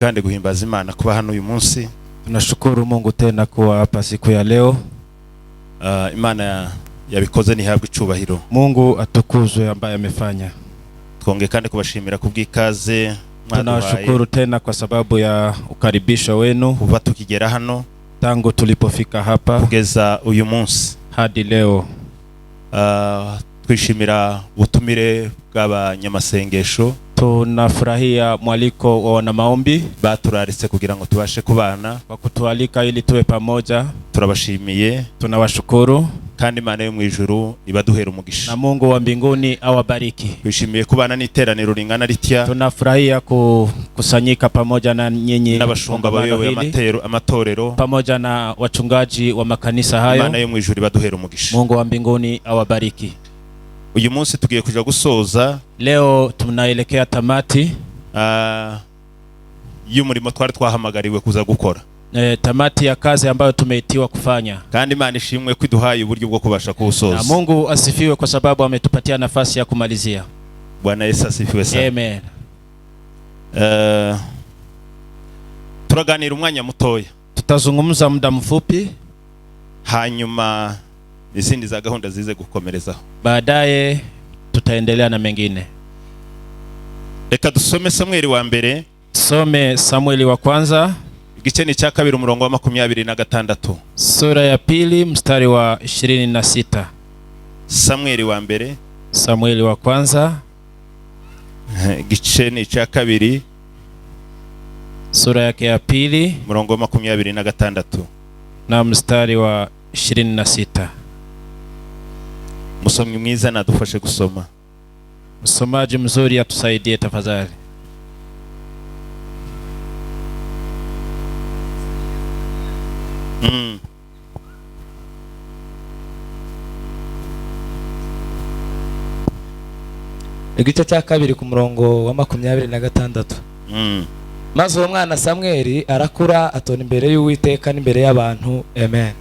kandi guhimbaza Imana kuba hano uyu munsi. Tunashukuru Mungu tena kuwa hapa siku ya leo. Imana yabikoze nihabwe icubahiro. Mungu atukuzwe ambaye amefanya. Twongeye kandi kubashimira kubw'ikaze. Tunashukuru tena kwa sababu ya ukaribisho wenu kuva tukigera hano tangu tulipofika hapa kugeza uyu munsi hadi leo. Twishimira ubutumire bw'abanyamasengesho. Tunafurahia mwaliko wa wana maombi baturaritse kugira ngo tubashe kubana, kwa kutualika ili tuwe pamoja. Turabashimiye, tunawashukuru, kandi Imana yo mu ijuru ibaduhera umugisha. Na Mungu wa mbinguni awabariki. Twishimiye kubana n'iteraniro ringana ritya. Tunafurahia kusanyika pamoja na nyinyi n'abashumba bayoboye amatorero pamoja na wachungaji wa makanisa hayo. Imana yo mu ijuru ibaduhera umugisha. Mungu wa mbinguni awabariki. Uyu munsi tugiye kuja gusoza. Leo tunaelekea tamati y'umurimo twari twahamagariwe kuza gukora. Tamati ya kazi ambayo tumeitiwa kufanya. Kandi Imana ishimwe kwiduhaye uburyo bwo kubasha kusoza. Na Mungu asifiwe kwa sababu ametupatia nafasi ya kumalizia. Bwana Yesu asifiwe sana. Amen. Turaganira umwanya mutoya. Tutazungumza muda mfupi, hanyuma izindi za gahunda zize gukomerezaho. Baadaye tutaendelea na mengine. Reka dusome Samueli wa mbere. Some Samueli wa kwanza igice ni cya 2 umurongo wa 26. Sura ya 2 mstari wa 26. Samueli wa mbere. Samueli wa kwanza igice ni cya 2 sura yake ya 2 umurongo wa 26 na mstari wa 26. Musomyi mwiza na dufashe gusoma. Msomaji mzuri atusaidie tafadhali. Igice cya 2 ku murongo wa 26. Maze uwo mwana Samueli arakura atona imbere y'Uwiteka n'imbere y'abantu. Amen.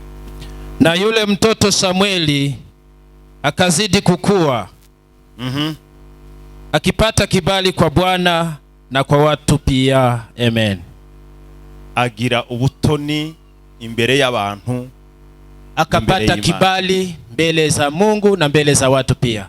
Na yule mtoto Samueli akazidi kukua, akipata kibali kwa Bwana na kwa watu pia. Amen. Agira ubutoni imbere y'abantu, akapata kibali mbele za Mungu na mbele za watu pia.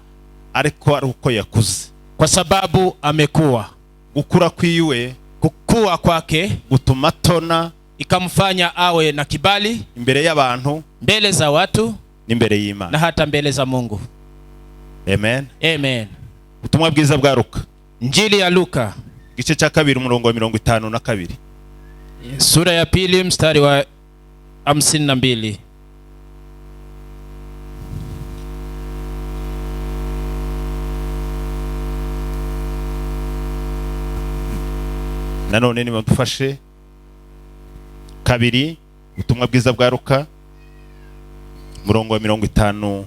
Ariko aruko yakuze, kwa sababu amekuwa. Gukura kwiwe, kukua kwake gutumatona ikamfanya awe na kibali imbere y'abantu, mbele za watu, n'imbere y'Imana, na hata mbele za Mungu. Amen. Amen. Ubutumwa bwiza bwa Luka. Injili ya Luka igice cya 2 umurongo wa 52. Sura ya 2 mstari wa 52. Nanone ni mudufashe 2 ubutumwa bwiza bwa Luka umurongo wa 52.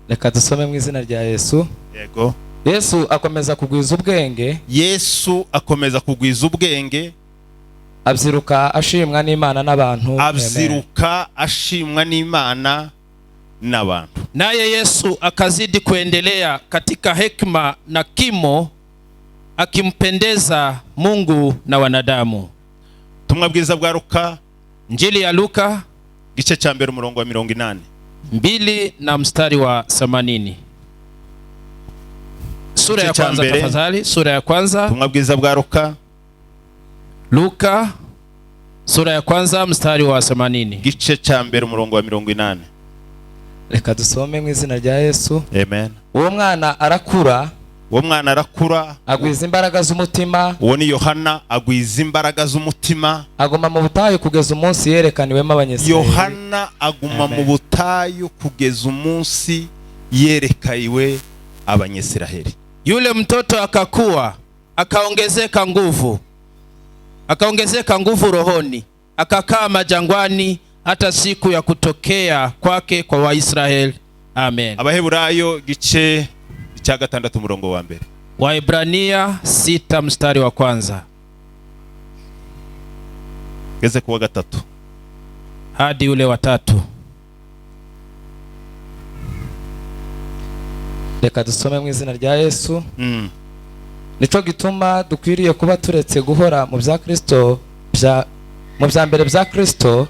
Reka dusome mu izina rya Yesu. Yego. Yesu akomeza kugwiza ubwenge. Yesu akomeza kugwiza ubwenge. Abyiruka ashimwa n'Imana n'abantu. Abyiruka ashimwa n'Imana n'abantu. Naye Yesu akazidi kuendelea katika hekima na kimo, akimpendeza Mungu na wanadamu. Ubutumwa bwiza bwa Luka. Injili ya Luka igice cya 2 umurongo wa 80. 2 na mstari wa 80. Sura ya kwanza tafadhali. Sura ya kwanza. Ubutumwa bwiza bwa Luka. Luka sura ya kwanza mstari wa 80. Igice cya 2 umurongo wa 80. Reka dusome mu izina rya Yesu. Amen. Uwo mwana arakura. Uwo mwana arakura, agwiza imbaraga z'umutima. Uwo ni Yohana, agwiza imbaraga z'umutima. Aguma mu butayu kugeza umunsi yerekaniwemo Abanyisiraheli. Yohana aguma mu butayu kugeza umunsi yerekaiwe Abanyisiraheli. Yule mtoto akakua, akaongezeka nguvu rohoni, akakaa majangwani hata siku ya kutokea kwake kwa Waisraeli. Amen. Abaheburayo gice cya 6 umurongo wa 1. Waebrania 6 mstari wa kwanza geze kuwa 3 hadi ule wa 3. Reka dusome mu izina rya Yesu. nico gituma dukwiriye kuba turetse guhora mu bya Kristo mu bya mbere bya Kristo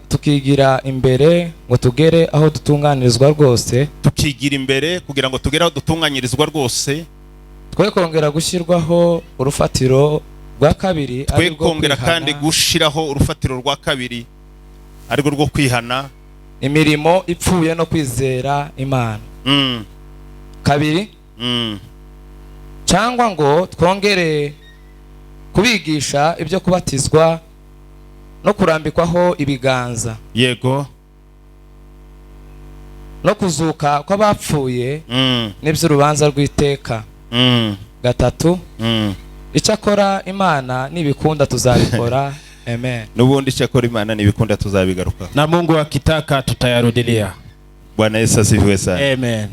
tukigira imbere ngo tugere aho dutunganirizwa rwose, tukigira imbere kugira ngo tugere aho dutunganyirizwa rwose, twe kongera gushyirwaho urufatiro rwa kabiri, twe kongera kandi gushiraho urufatiro rwa kabiri ariko rwo kwihana imirimo ipfuye no kwizera Imana. Kabiri, cyangwa ngo twongere kubigisha ibyo kubatizwa no kurambikwaho ibiganza, yego, no kuzuka kw'abapfuye n'iby'urubanza rw'iteka. Gatatu, icyakora Imana nibikunda tuzabikora. Amen. Nubundi icyakora Imana nibikunda tuzabigaruka, na Mungu akitaka tutayarudilia. Bwana Yesu asifiwe sana. Amen.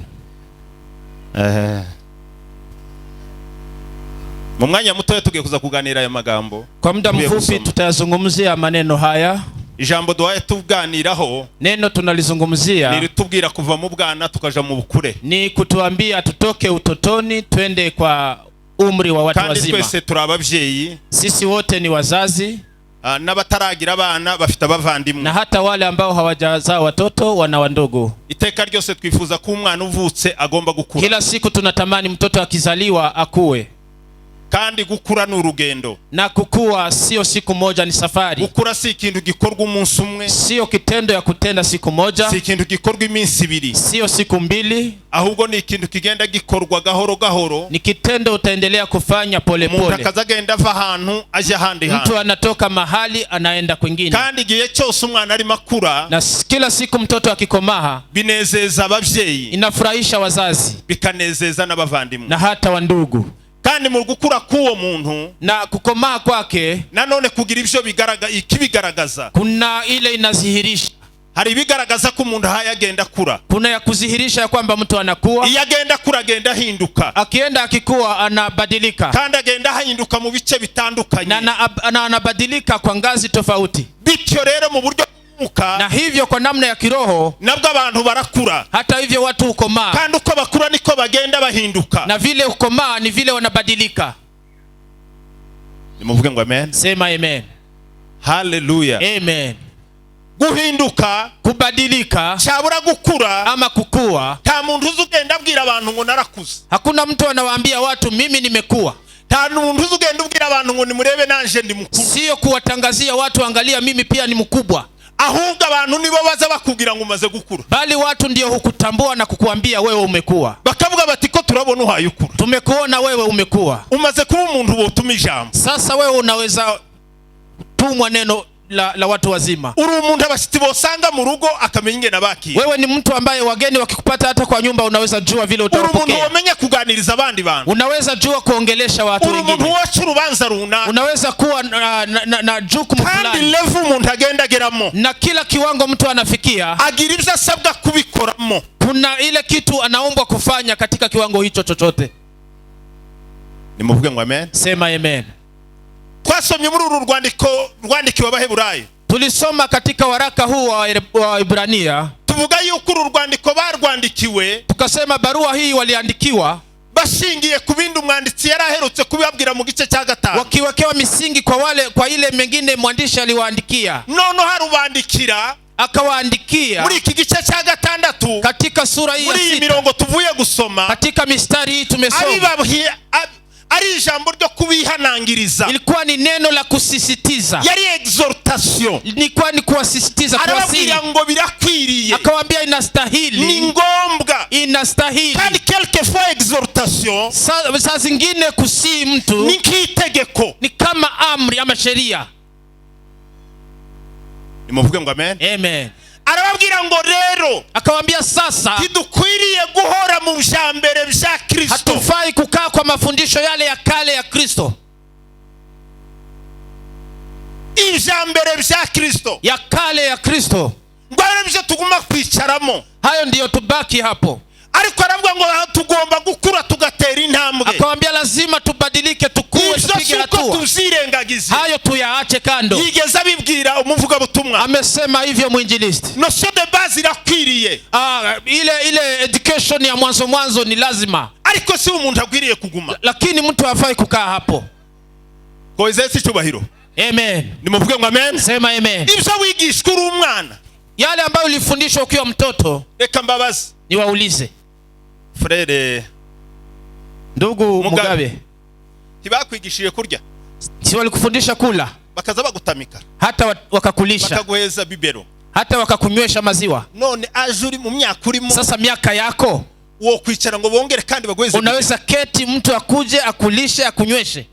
Mu mwanya muto tugiye kuza kuganira aya magambo. Kwa muda mfupi tutayazungumzia maneno haya. Ijambo duhaye tuganiraho, neno tunalizungumzia nilitubwira kuva mu bwana tukaja mu bukure, ni kutuambia tutoke utotoni twende kwa umri wa watu wazima. Kandi twese turababyeyi, sisi wote ni wazazi, n'abataragira abana bafite abavandimwe, na hata wale ambao hawajazaa watoto wana wandogo. Iteka ryose twifuza ko umwana uvutse agomba gukura. Kila siku tunatamani mtoto akizaliwa akue. Kandi gukura ni urugendo, na kukua sio siku moja, ni safari. Gukura si ikintu gikorwa umunsi umwe, sio kitendo ya kutenda siku moja, si ikintu gikorwa iminsi ibiri, sio siku mbili, ahubwo ni ikintu kigenda gikorwa gahoro gahoro. Ni kitendo utaendelea kufanya pole pole. Umuntu akazagenda ava ahantu aje ahandi hantu, mtu anatoka mahali anaenda kwingine. Kandi igihe cyose umwana ari makura, na kila siku mtoto akikomaha, binezeza ababyeyi, inafurahisha wazazi, bikanezeza n'abavandimwe, na hata wandugu. Kandi mu gukura kuwo muntu na kukomaa kwake, nanone kugira ibyo ikibigaragaza, kuna ile inazihirisha. Hari ibigaragaza ko umuntu hayagenda kura, kuna ya kuzihirisha ya kwamba mtu anakuwa. Iyo agenda kura agenda hinduka, akienda akikuwa anabadilika, kandi agenda hinduka mu bice bitandukanye, na anabadilika kwa ngazi tofauti. Bityo rero mu buryo na hivyo kwa namna ya kiroho nabwo abantu barakura, hata hivyo watu ukomaa, kandi uko bakura niko bagenda bahinduka, na vile ukomaa ni vile wanabadilika. Nimuvuge ngo amen. Sema amen. Hallelujah. Amen. Guhinduka, kubadilika, cyabura gukura ama kukua. Nta muntu uzugenda abwira abantu ngo narakuze. Hakuna mtu anawaambia watu mimi nimekuwa. Nta muntu uzugenda ubwira abantu ngo nimurebe nanje ndi mukuru. Sio kuwatangazia watu angalia mimi pia ni mkubwa. Ahubwo abantu nibo baza bakubwira ngo umaze gukura, bali watu ndio hukutambua na kukuambia wewe umekuwa. Bakavuga bati ko turabona uhaye ukura, tumekuona wewe umekuwa, umaze kuba umuntu wotuma ijambo. Sasa wewe unaweza tumwa neno la watu wazima. Uri umuntu abashitsi bosanga mu rugo akamenya ingene baki. Wewe ni mtu ambaye wageni wakikupata hata kwa nyumba unaweza jua vile utawapokea. Uri umuntu wamenya kuganiriza abandi bantu. Unaweza jua kuongelesha watu wengine. Uri umuntu wacu urubanza runa. Unaweza kuwa na jukumu fulani. Kandi level umuntu agenda geramo, na kila kiwango mtu anafikia agira ibyo asabwa kubikoramo. Kuna ile kitu anaombwa kufanya katika kiwango hicho chochote. Nimuvuge ngo amen. Sema amen. Twasomye muri uru rwandikiwe Abaheburayo. Tulisoma katika waraka huu wa Ibrania. Tuvuga yuko uru rwandiko barwandikiwe, tukasema barua hii waliandikiwa bashingiye ku bindi umwanditsi yaraherutse kubibabwira mu gice cya 5, wakiwekewa misingi kwa ile mengine mwandishi aliwaandikia. Nono harubandikira akawaandikia muri iki gice cya 6 katika sura hii ya 6, muri mirongo tuvuye gusoma, katika mistari hii tumesoma, ari ijambo ryo kubihanangiriza. Ilikuwa ni neno la kusisitiza, yari exhortation, ilikuwa ni kuwasisitiza, arababwira ngo birakwiriye, akawaambia inastahili, ni ngombwa, inastahili. Kandi quelquefois exhortation saa zingine kusii mtu ni kitegeko, ni kama amri ama sheria. Nimuvuge ngo amen. Amen. Arababwira ngo rero, akawaambia sasa tidukwiriye guhora mu byambere bya Kristo, hatufai kukaa kwa mafundisho yale ya kale ya Kristo. Ibyambere bya Kristo, ya kale ya Kristo, ngo arabije tuguma kwicaramo, hayo ndiyo tubaki hapo. Ariko aravuga ngo tugomba gukura tugatera intambwe. Akawaambia lazima tubadilike, tukue, tupige hatua. Hayo tuyaache kando. Yigeze abibwira umuvuga butumwa, amesema hivyo mwinjilisti. Notion de base irakwiriye, ile education ya mwanzo ni lazima. ariko si umuntu agwiriye kuguma, lakini mtu hafai kukaa hapo. Ko izesi cyubahiro. Amen. Nimuvuge ngo amen. Sema amen. Ibyo wigishwa uri umwana, yale ambayo ulifundishwa ukiwa mtoto, reka mbabazi niwaulize frere, ndugu Mugabe, tibakwigishije kurya? si walikufundisha kula? Bakaza bagutamika, hata wakakulisha, bakaguheza bibero, hata wakakunywesha maziwa. None ajuri mu myaka urimo, sasa miaka yako wo kwicara ngo bongere kandi baguheze, unaweza keti mtu akuje akulishe akunyweshe?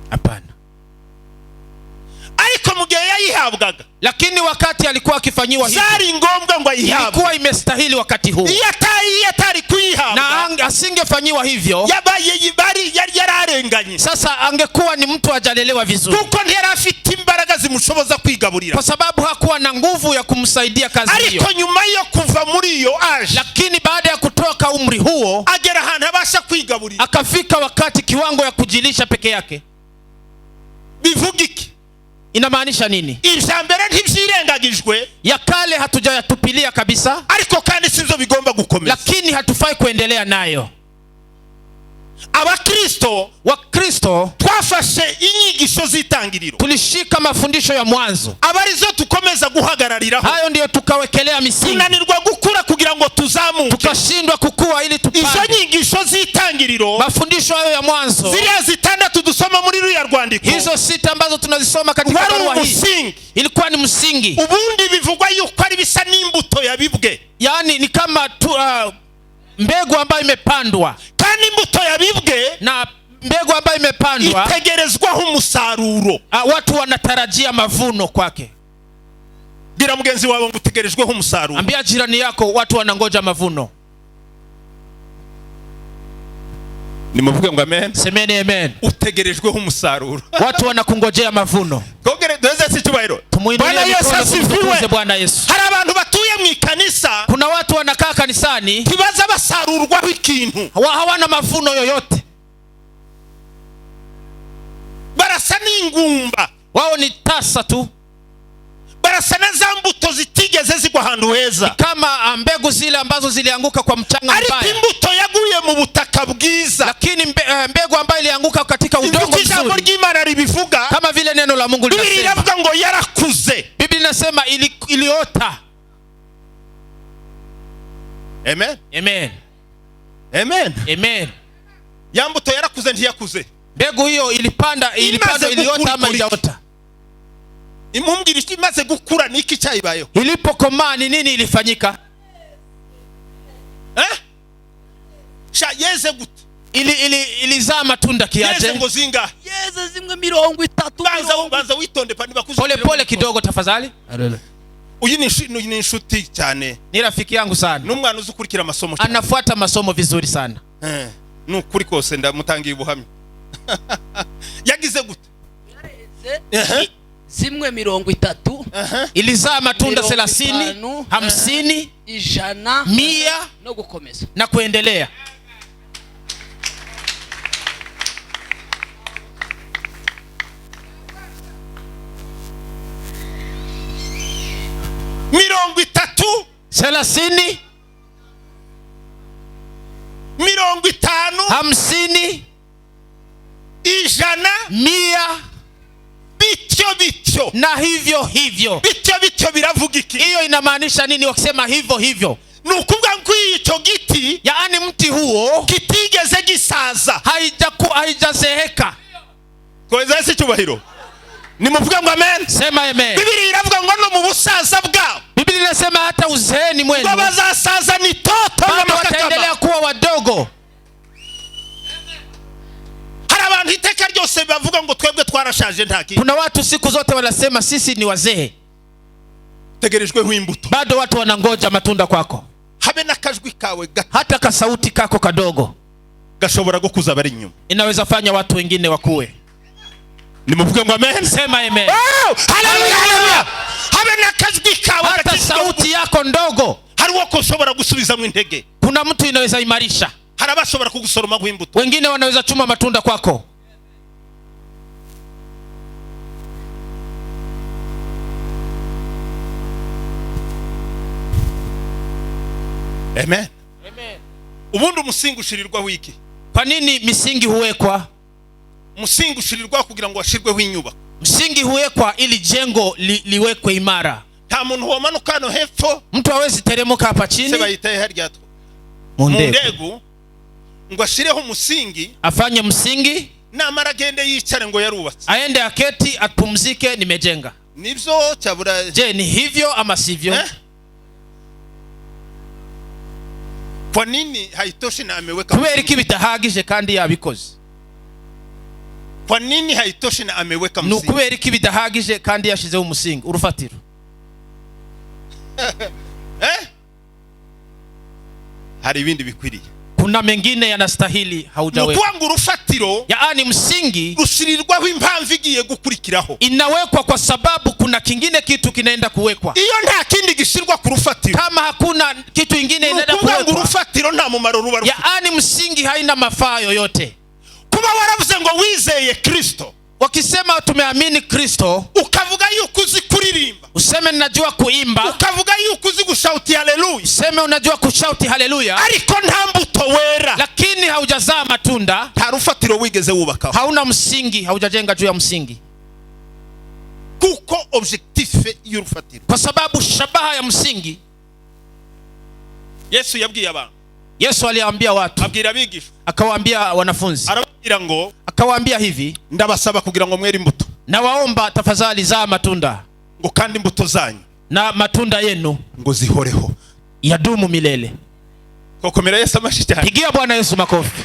Hapana. Ariko mu gihe yayihabwaga, lakini wakati alikuwa akifanyiwa hivyo, zari ngombwa ngo ayihabwe, ilikuwa imestahili wakati huo. Yatari kuyihabwa na asingefanyiwa hivyo, yararenganye. Sasa angekuwa ni mtu ajalelewa vizuri, kuko ntiyari afite imbaraga zimushoboza kwigaburira, kwa sababu hakuwa na nguvu ya kumsaidia kazi hiyo. Ariko nyuma yo kuva muri iyo age, lakini baada ya kutoka umri huo, agera ahantu abasha kwigaburira, akafika wakati kiwango ya kujilisha peke yake. Bivuga iki? Inamaanisha nini? Ijambere ntivyirengagijwe, ya kale hatujayatupilia kabisa, ariko kandi sivyo bigomba gukomeza, lakini hatufai kuendelea nayo. Wakristo twafashe inyigisho zitangiriro, tulishika mafundisho ya mwanzo, abarizo tukomeza guhagarariraho. Hayo ndiyo tukawekelea misingi. Tunanirwa gukura kugira ngo tuzamuke, tukashindwa kukua ili tupande. Izo nyigisho zitangiriro, mafundisho hayo ya mwanzo, ziriya zitandatu dusoma muri ruya rwandiko, hizo 6 ambazo tunazisoma katika barua hii, ilikuwa ni msingi. Ubundi bivugwa yuko ari bisa n'imbuto yabibwe, yani ni kama mbegu ambayo imepandwa, kandi imbuto yabibwe na mbegu ambayo imepandwa itegerezwaho umusaruro. Watu wanatarajia mavuno kwake. Gira mugenzi wawe ngo utegerezweho umusaruro. Ambia jirani yako watu wanangoja mavuno. Nimuvuge ngo amen. Semeni amen. Utegerezweho umusaruro. Watu wanakungojea mavuno. Kongere doze si cyubahiro. Bwana Yesu asifiwe. Bwana Yesu. Hari abantu batuye mu ikanisa, kuna watu wanakaa kanisani, tibaza basarurwaho ikintu, hawana mavuno yoyote. Barasa n'ingumba, wao ni tasa tu. Barasa na zambuto zitigeze zigwa ahantu heza, kama mbegu zile ambazo zilianguka kwa mchanga mbaya. Ariko imbuto yaguye mu butaka bwiza, lakini mbegu ambayo ilianguka katika udongo mzuri, kama vile neno la Mungu linasema, Biblia inavuga ngo yarakuze. Biblia inasema iliota. Amen. Amen. Amen. Amen. Yambuto yarakuze ntiyakuze. Mbegu hiyo ilipanda iliota ama ijaota? Imumbwira imaze gukura niki cyayibayeho? Ilipokomaa ni nini ilifanyika? Yeze gute? Ilizaa matunda kiaje? Yeze ngo zinga? Yeze zimwe 30. Banza witonde pani bakuze. Pole kidogo tafadhali. Uyu ni inshuti cyane, ni rafiki yangu sana, n'umwana uzukurikira amasomo, anafuata masomo vizuri sana. Nukuri kose ndamutangiye ubuhamya. Yagize gute? Zimwe 30, ilizaa matunda 30, 50, 100 no gukomeza na kuendelea. Mirongo 30, 30, 50, 50, 100, bityo na hivyo bityo biravuga iki? Hiyo inamaanisha nini wakisema hivyo? Nukuvuga ngo icyo giti, yaani mti huo kitigeze gisaza, haijazeheka. Kweza si cyubahiro. Nimuvuga ngo amen. Sema amen. Biblia iravuga ngo no mu busaza bwabo, Biblia inasema hata uzeeni mwenu bazasaza ni toto na wataendelea kuwa wadogo. Hari abantu iteka ryose bavuga ngo twebwe twarashaje ntaki. Kuna watu siku zote wanasema sisi ni wazee. Tegerejweho imbuto, bado watu wanangoja matunda kwako. Habe nakajwi kawe hata kasauti kako kadogo gashobora gukuza bari inyuma, inaweza fanya watu wengine wakue. Nimuvuge ngo amen. Sema amen. Haleluya. Habe nakajwi kawe, hata sauti yako ndogo hari wako ushobora gusubiza mu intege. Kuna mtu inaweza imarisha. Hari abashobora kugusoroma guhimbuto, wengine wanaweza chuma matunda kwako. Amen. Amen. ubundi umusingi ushirirwa wiki? Kwa nini misingi huwekwa? Umusingi ushirirwa kugira ngo washirweho inyubako. Msingi huwekwa ili jengo liwekwe imara. Nta muntu womanuka hano hepfo, mtu hawezi teremuka hapa chini, seba yitaye harya two mundegu ngo ashireho umusingi, afanye msingi, namara agende yicare ngo yarubatse, aende aketi apumzike, nimejenga. Nivyo cyabura? Je, ni hivyo ama sivyo? Kwa nini haitoshi na ameweka? Kubera iki bitahagije kandi yabikoze? Kwa nini haitoshi na ameweka msingi? Kubera iki bitahagije kandi yashizeho umusingi, urufatiro? Hari ibindi bikwiriye. Kuna mengine yanastahili haujaweka. Nukwanga urufatiro, yaani msingi rushirirwaho impamvu igiye gukurikiraho. Inawekwa kwa sababu kuna kingine kitu kinaenda kuwekwa. Iyo nta kindi gishirwa ku rufatiro, kama hakuna kitu kingine inaenda kuwekwa, nukwanga urufatiro nta mumaro ruba rufite. Yaani msingi haina mafaa yoyote. Kuba waravuze ngo wizeye Kristo, wakisema tumeamini Kristo, ukavuga yuko uzi kuririmba, useme ninajua kuimba, ukavuga yuko uzi gushauti haleluya, useme unajua kushauti haleluya, ariko nta mbuto wera, lakini haujazaa matunda, nta rufatiro wigeze wubaka, hauna msingi, haujajenga juu ya msingi. Kuko objectif y'urufatiro, kwa sababu shabaha ya msingi. Yesu yabwiye abantu, Yesu aliambia watu, abwira abigisha, akawaambia wanafunzi, arababwira ngo, akawaambia hivi, ndabasaba kugira ngo mwere imbuto, na waomba tafadhali zaa matunda, ngo kandi imbuto zanyu, na matunda yenu ngo zihoreho, yadumu milele. Kokomera Yesu amashitani. Pigia Bwana Yesu makofi.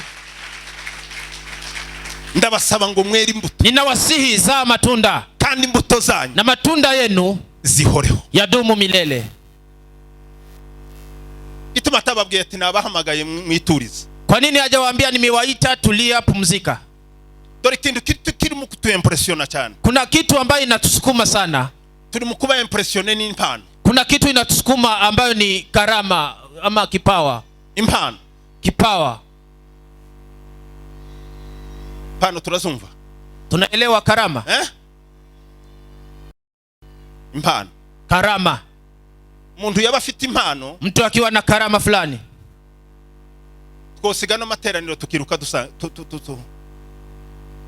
Ndabasaba ngo mwere imbuto, ninawasihi zaa matunda, kandi imbuto zanyu, na matunda yenu zihoreho, yadumu milele. Ituma atababwiye ati nabahamagaye mwiturize. Kwa nini hajawaambia nimewaita tulia pumzika? Dore kintu kiri mu kutuimpressiona cyane. Kuna kitu ambayo inatusukuma sana. Turi mu kuba impressione n'impano. Kuna kitu inatusukuma ambayo ni karama ama kipawa. Impano, kipawa. Impano turazumva? Tunaelewa karama? Impano, karama. Muntu yaba afite impano, mtu akiwa na karama fulani, twosigana materaniro tukiruka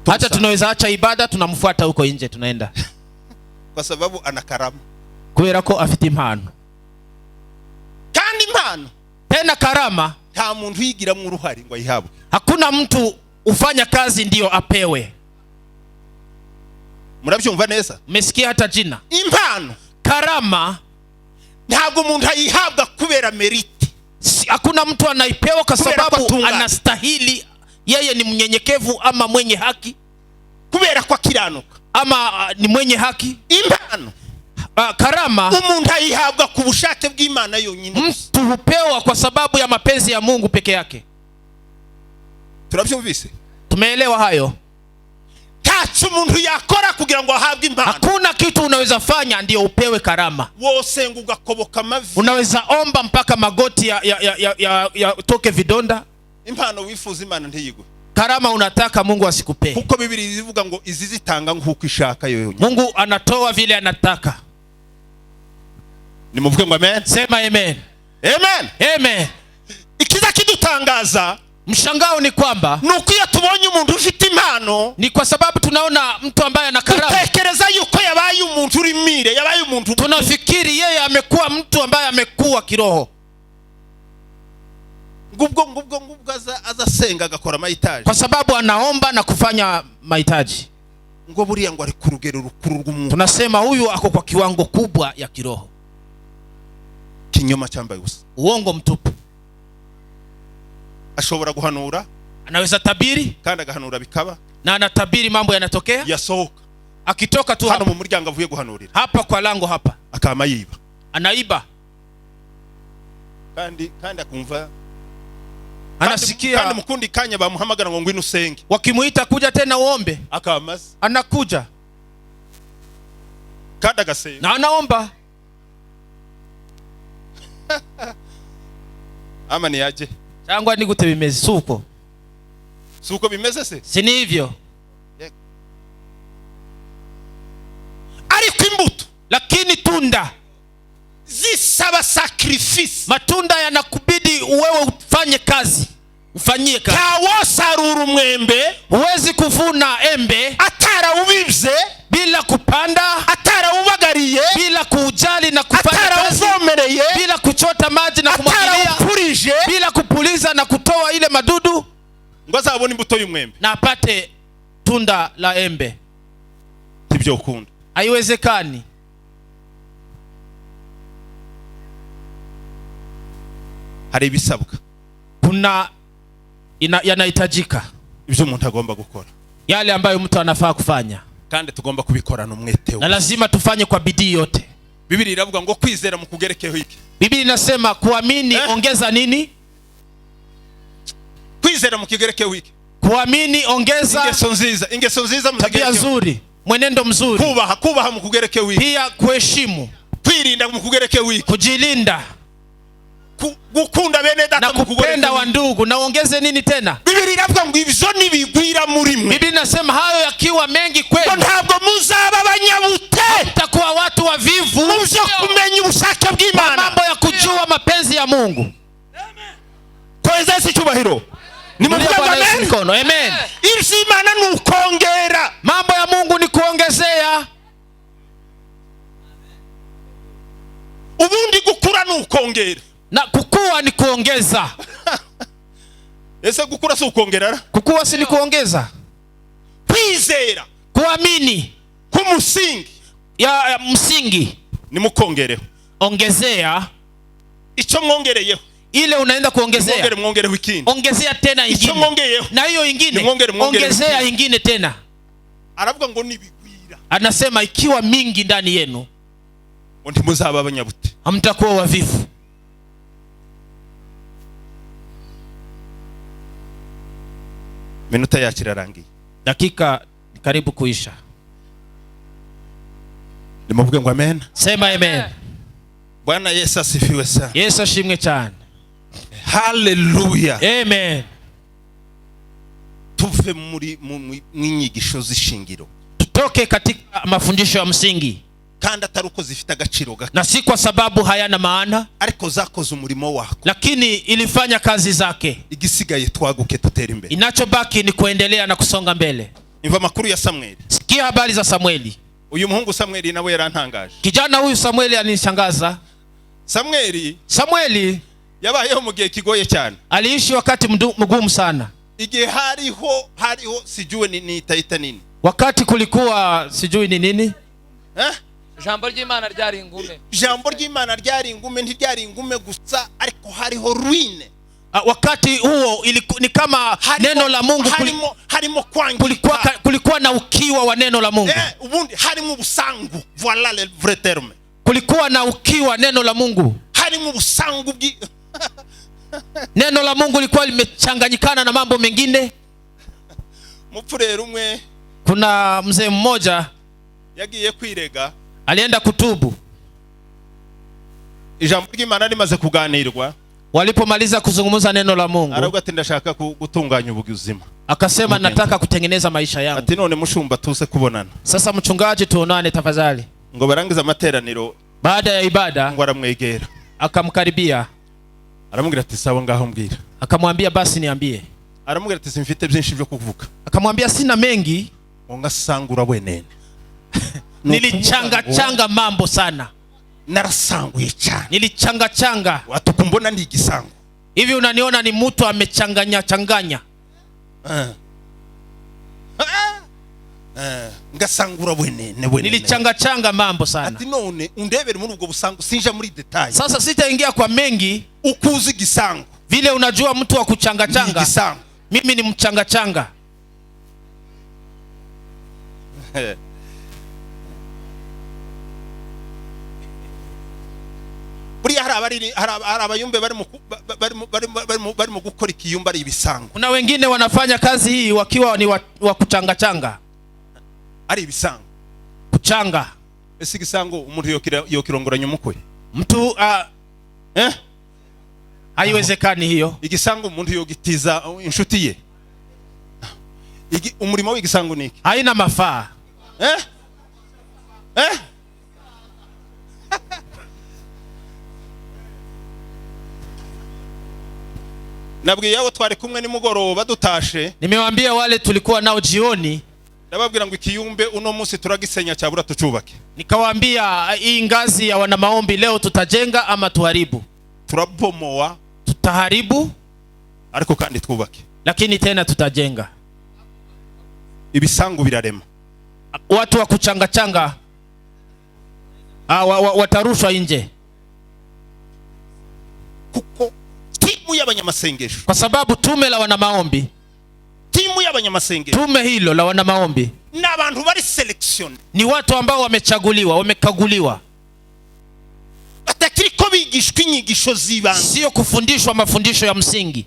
hata tunaweza acha ibada tunamfuata huko nje tunaenda kwa sababu ana karama, kubera ko afite impano. Kandi impano, tena karama, nta muntu yigira mu ruhari ngo ayihabwe. Hakuna mtu ufanya kazi ndio apewe. Murabyumva neza? Mmesikia hata jina impano, karama, ntabwo umuntu ayihabwa kubera merite. Hakuna mtu anaipewa kwa sababu anastahili, yeye ni mnyenyekevu ama mwenye haki, kubera kwa kiranuka ama ni mwenye haki. Impano, karama, umuntu ayihabwa ku bushake bw'Imana yonyine. Mtu hupewa kwa sababu ya mapenzi ya Mungu peke yake. Turabyumvise? Tumeelewa hayo? Tacho umuntu yakora kugira ngo ahabwe impano. Hakuna kitu unaweza fanya ndio upewe karama. Wosenga ugakoboka mavi, unaweza omba mpaka magoti ya toke vidonda. Impano wifuza Imana ntiyigwe. Karama unataka Mungu asikupe. Kuko Biblia ivuga ngo izi zitanga nk'uko ishaka yoyo. Mungu anatoa vile anataka. Nimuvuge ngo amen. Sema amen. Amen. Amen. Ikiza kidutangaza, mshangao ni kwamba nuko iyo tubonye umuntu ufite impano, ni kwa sababu tunaona mtu ambaye ana karama, tutekereza yuko yabaye umuntu urimire, yabaye umuntu, tunafikiri yeye amekuwa mtu ambaye amekuwa kiroho. Ngubwo azasenga agakora mahitaji, kwa sababu anaomba na kufanya mahitaji. Ngo buriya ngo ari ku rugero rukuru rw'umuntu. Tunasema huyu ako kwa kiwango kubwa ya kiroho. Kinyoma cyambaye ubusa, uongo mtupu. Ashobora guhanura, anaweza tabiri, kandi agahanura bikaba, na anatabiri mambo yanatokea. Yasohoka, akitoka tu hano mu muryango avuye guhanurira, hapa kwa lango hapa, akama yiba, anaiba, kandi akumva, anasikia, kandi mukundi kanya bamuhamagara ngo ngwino usenge, wakimuita kuja tena uombe, akamaze, anakuja, kandi agasenga, na anaomba. Ama ni aje? Cyangwa ni gute bimeze? Suko bimeze se? Si ni hivyo. Ariko imbuto, lakini tunda zisaba sacrifice. Matunda yanakubidi ili wewe ufanye kazi, ufanyie kazi. Ntawosarura umwembe Huwezi kuvuna embe atarawubivye, bila kupanda, atarawubagariye, bila kuujali na kufanya kazi, atarawuvomereye, bila kuchota maji na kumwagilia, atarawupurije, bila kupuliza na kutoa ile madudu, ngo azabone imbuto y'umwembe na apate tunda la embe. Sibyo ukunda. Haiwezekani. Hari ibisabwa, Kuna yanahitajika ibyo umuntu agomba gukora, yale ambayo mtu anafaa kufanya, kandi tugomba kubikorana umwete, na lazima tufanye kwa bidii yote. Biblia iravuga ngo kwizera mu kugerekeho iki. Biblia inasema kuamini ongeza nini? Kwizera mu kigerekeho iki. Kuamini ongeza ingeso nziza, tabia nzuri, mwenendo mzuri, kubaha mu kugerekeho iki. pia kuheshimu, Kwirinda mu kugerekeho iki. kujilinda, gukunda bene data na kupenda wa ndugu. Na ongeze nini tena? Biblia iravuga ngo ibyo nibigwira muri mwe. Biblia inasema hayo yakiwa mengi kwenu, ntabwo muzaba abanyabute, mtakuwa watu wavivu muvyo kumenya ubushake bw'Imana, mambo ya kujua mapenzi ya Mungu. Kweza si cyubahiro. Ni muvuga amen. Amen. Imana ni ukongera. Mambo ya Mungu ni kuongezea. Ubundi gukura ni ukongera, na kukua ni kuongeza. Ese gukura si ukongera? Kukua si ni kuongeza. Kwizera, kuamini, kumusingi ya msingi ni mukongereho. Ongezea icyo mwongereyeho, ile unaenda kuongezea, mwongereho ikindi, ongezea tena ingine, na hiyo ingine ongezea ingine tena. Aravuga ngo nibigwira, anasema ikiwa mingi ndani yenu, ndi muzaba abanyabute, hamtakuwa wavivu. Minuta yacu irarangiye, dakika karibu kuisha. Nimuvuge ngo amen. Sema amen. Bwana Yesu asifiwe sana. Yesu ashimwe cyane. Hallelujah. Amen. Tuve muri mwinyigisho zishingiro, tutoke katika mafundisho ya msingi, kandi ataruko zifite agaciro gake, na si kwa sababu hayana maana, ariko zakoze umurimo wako, lakini ilifanya kazi zake. Igisigaye twaguke tutera imbere, inachobaki ni kuendelea na kusonga mbele. Imva makuru ya Samueli. Sikia habari za Samueli. Uyu muhungu Samueli nawe yarantangaje. Kijana huyu Samueli anishangaza. Samueli yabayeho mu gihe kigoye cyane, aliishi wakati mgumu sana. Igihe hariho sijue ni itaita nini, wakati kulikuwa sijui ni nini, Jambo ry'Imana ryari ingume. Jambo ry'Imana ryari ingume, ntiryari ingume gusa, ariko hariho ruine. Wakati huo ni kama neno la Mungu harimo kwangi, kulikuwa na ukiwa wa neno la Mungu. Ubundi harimo ubusangu, voilà le vrai terme. Kulikuwa na ukiwa neno la Mungu, harimo ubusangu neno la Mungu lilikuwa limechanganyikana na mambo mengine. Mupfurero umwe, kuna mzee mmoja yagiye kwirega, alienda kutubu. Ijambo ry'Imana rimaze kuganirwa, walipomaliza kuzungumza neno la Mungu, aravuga ati ndashaka gutunganya ubuzima. Akasema nataka kutengeneza maisha yangu. Ati none mushumba tuze kubonana. Sasa mchungaji tuonane tafadhali. Ngo barangiza amateraniro, baada ya ibada ngo aramwegera, akamkaribia, aramubwira ati sawa ngaho mbwira. Akamwambia basi niambie. Aramubwira ati simfite byinshi byo kuvuga. Akamwambia sina mengi, ngasangura wenene. Nilichanga mambo sana. Narasanguye cyane. Nilichanga. Watukumbona ndi gisangu. Hivi unaniona ni mtu amechanganya. Ngasangura wenene. Nilichanga mambo sana. Ati none undebere muri ubwo busangu sinja muri detail. Sasa sitaingia kwa mengi. Ukuzi gisangu. Vile unajua mtu wa kuchanga. Mimi ni mchanga. Buri hari abayumbe bari mu gukora ikiyumba ari ibisangu. Kuna wengine wanafanya kazi hii wakiwa ni wa kuchanga. Ari ibisangu. Kuchanga. Ese gisangu umuntu yokirongoranya umukwe. Mtu haiwezekani hiyo. Igisangu umuntu yogitiza inshuti ye. Umurimo w'igisangu niki? Haina mafaa. Nabwiye abo twari kumwe nimugoroba dutashe. Nimewaambia wale tulikuwa nao jioni. Ndababwira ngo ikiyumbe uno munsi turagisenya cyabura tucubake. Nikawaambia hii ngazi ya wana maombi leo tutajenga ama tuharibu. Turabomoa, tutaharibu ariko kandi twubake. Lakini tena tutajenga. Ibisangu birarema. Watu wa kuchanga changa watarushwa nje. Kuko timu y'abanyamasengesho. Kwa sababu tume la wana maombi, timu y'abanyamasengesho, tume hilo la wana maombi na abantu bari selection, ni watu ambao wamechaguliwa, wamekaguliwa. Atakiri ko bigishwa inyigisho z'ibanze, sio kufundishwa mafundisho ya msingi,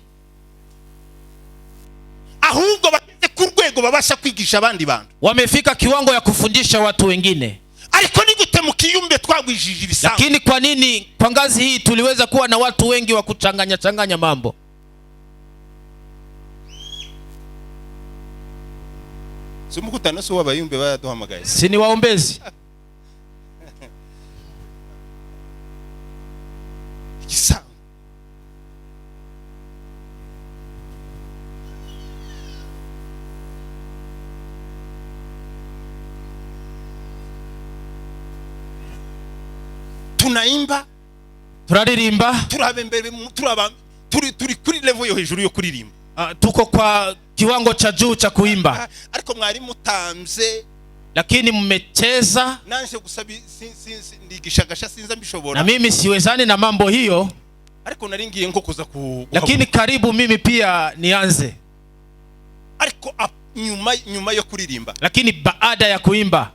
ahubwo bageze ku rwego babasha kwigisha abandi bantu. Wamefika kiwango ya kufundisha watu wengine. Ariko ni gute mu kiyumbe twagwijije ibisango? Lakini kwa nini kwa ngazi hii tuliweza kuwa na watu wengi wa kuchanganya changanya mambo? Sumukutana so abayumbe baduhamagaye. Si ni waombezi? Igisango. Tunaimba, turaririmba, turi kuri level yo hejuru yo kuririmba. Tuko kwa kiwango cha juu cha kuimba. Ariko mwari mutamze, lakini mmecheza. Nanje gusabi ndigishagasha sinza mbishobora. Na mimi siwezani na mambo hiyo. Ariko naringiye nko kuza lakini karibu mimi pia nianze. Ariko nyuma yo kuririmba. Lakini baada ya kuimba,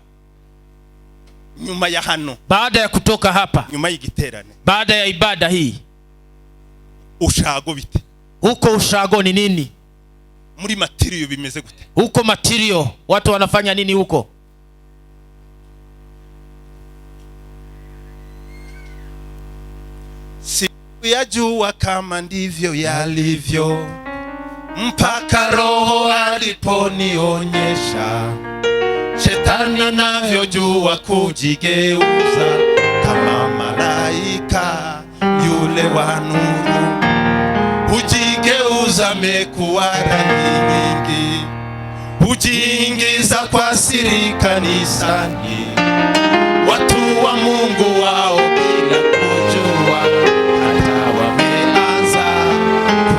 nyuma ya hano, baada ya kutoka hapa, nyuma y'igiterane, baada ya ibada hii, ushago bite? Huko ushago ni nini? Muri material bimeze gute? Huko material watu wanafanya nini huko? Siyajua kama ndivyo yalivyo, mpaka Roho aliponionyesha. Shetani anavyojua kujigeuza kama malaika yule wa nuru, hujigeuza amekuwa rangi nyingi, hujiingiza kwa siri kanisani, watu wa Mungu wao bila kujua, hata wameanza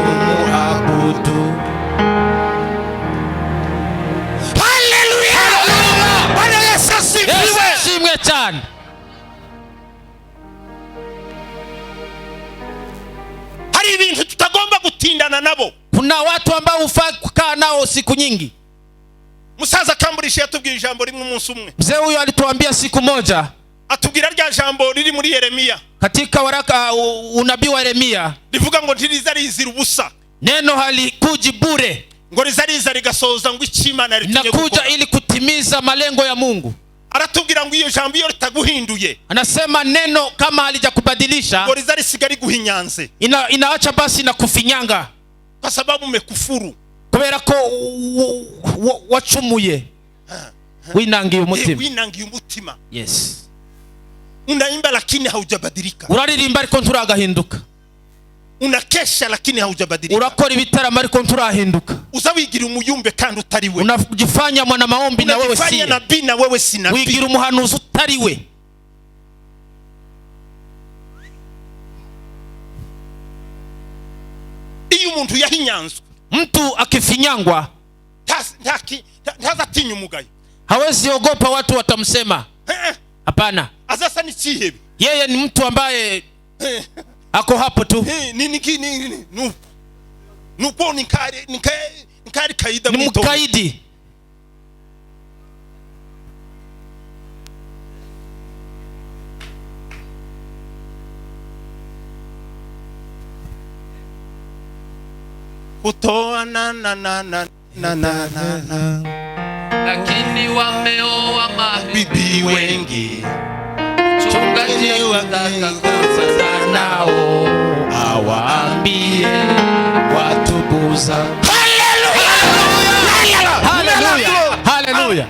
kumuabudu. Hari ibintu tutagomba gutindana nabo. Kuna watu ambao hufai kukaa nao siku nyingi. Musaza Kamburisha yatubwiye ijambo rimwe umunsi umwe. Mzee huyo alituambia siku moja. Atubwira rya jambo riri muri Yeremia. Katika waraka unabii wa Yeremia. Rivuga ngo ntiriza rizira ubusa. Neno halikuji bure. Ngo rizariza rigasoza ngo Imana ritunye gukora. Nakuja ili kutimiza malengo ya Mungu. Aratubwira ngo iyo jambo iyo ritaguhinduye. Anasema neno kama halijakubadilisha, ngo rizarisigari guhinyanze. Inaacha basi na kufinyanga. Kwa sababu umekufuru. Kubera ko wachumuye. Winangiye umutima. Winangiye umutima. Yes. Unaimba lakini haujabadilika. Uraririmba ariko nturahinduka. Unakesha lakini haujabadilika. Urakora ibitaramo ariko nturahinduka. Uzawigira umuyumbe kandi utari we. Unajifanya mwana maombi na wewe si. Unajifanya nabii na wewe si nabii. Wigira umuhanuzi utari we. Iyo umuntu yahinyanzwe, mtu akifinyangwa, ntazatinya umugayo. Hawezi ogopa watu watamsema. Hapana. Azasa ni chihebe. Yeye ni mtu ambaye ako hapo tu. Nuko ni kaida ni mkaidi. Kutoa na lakini wameoa mabibi wengi. Chungaji wataka kufa nao, awaambie watubuza. Haleluya. Haleluya.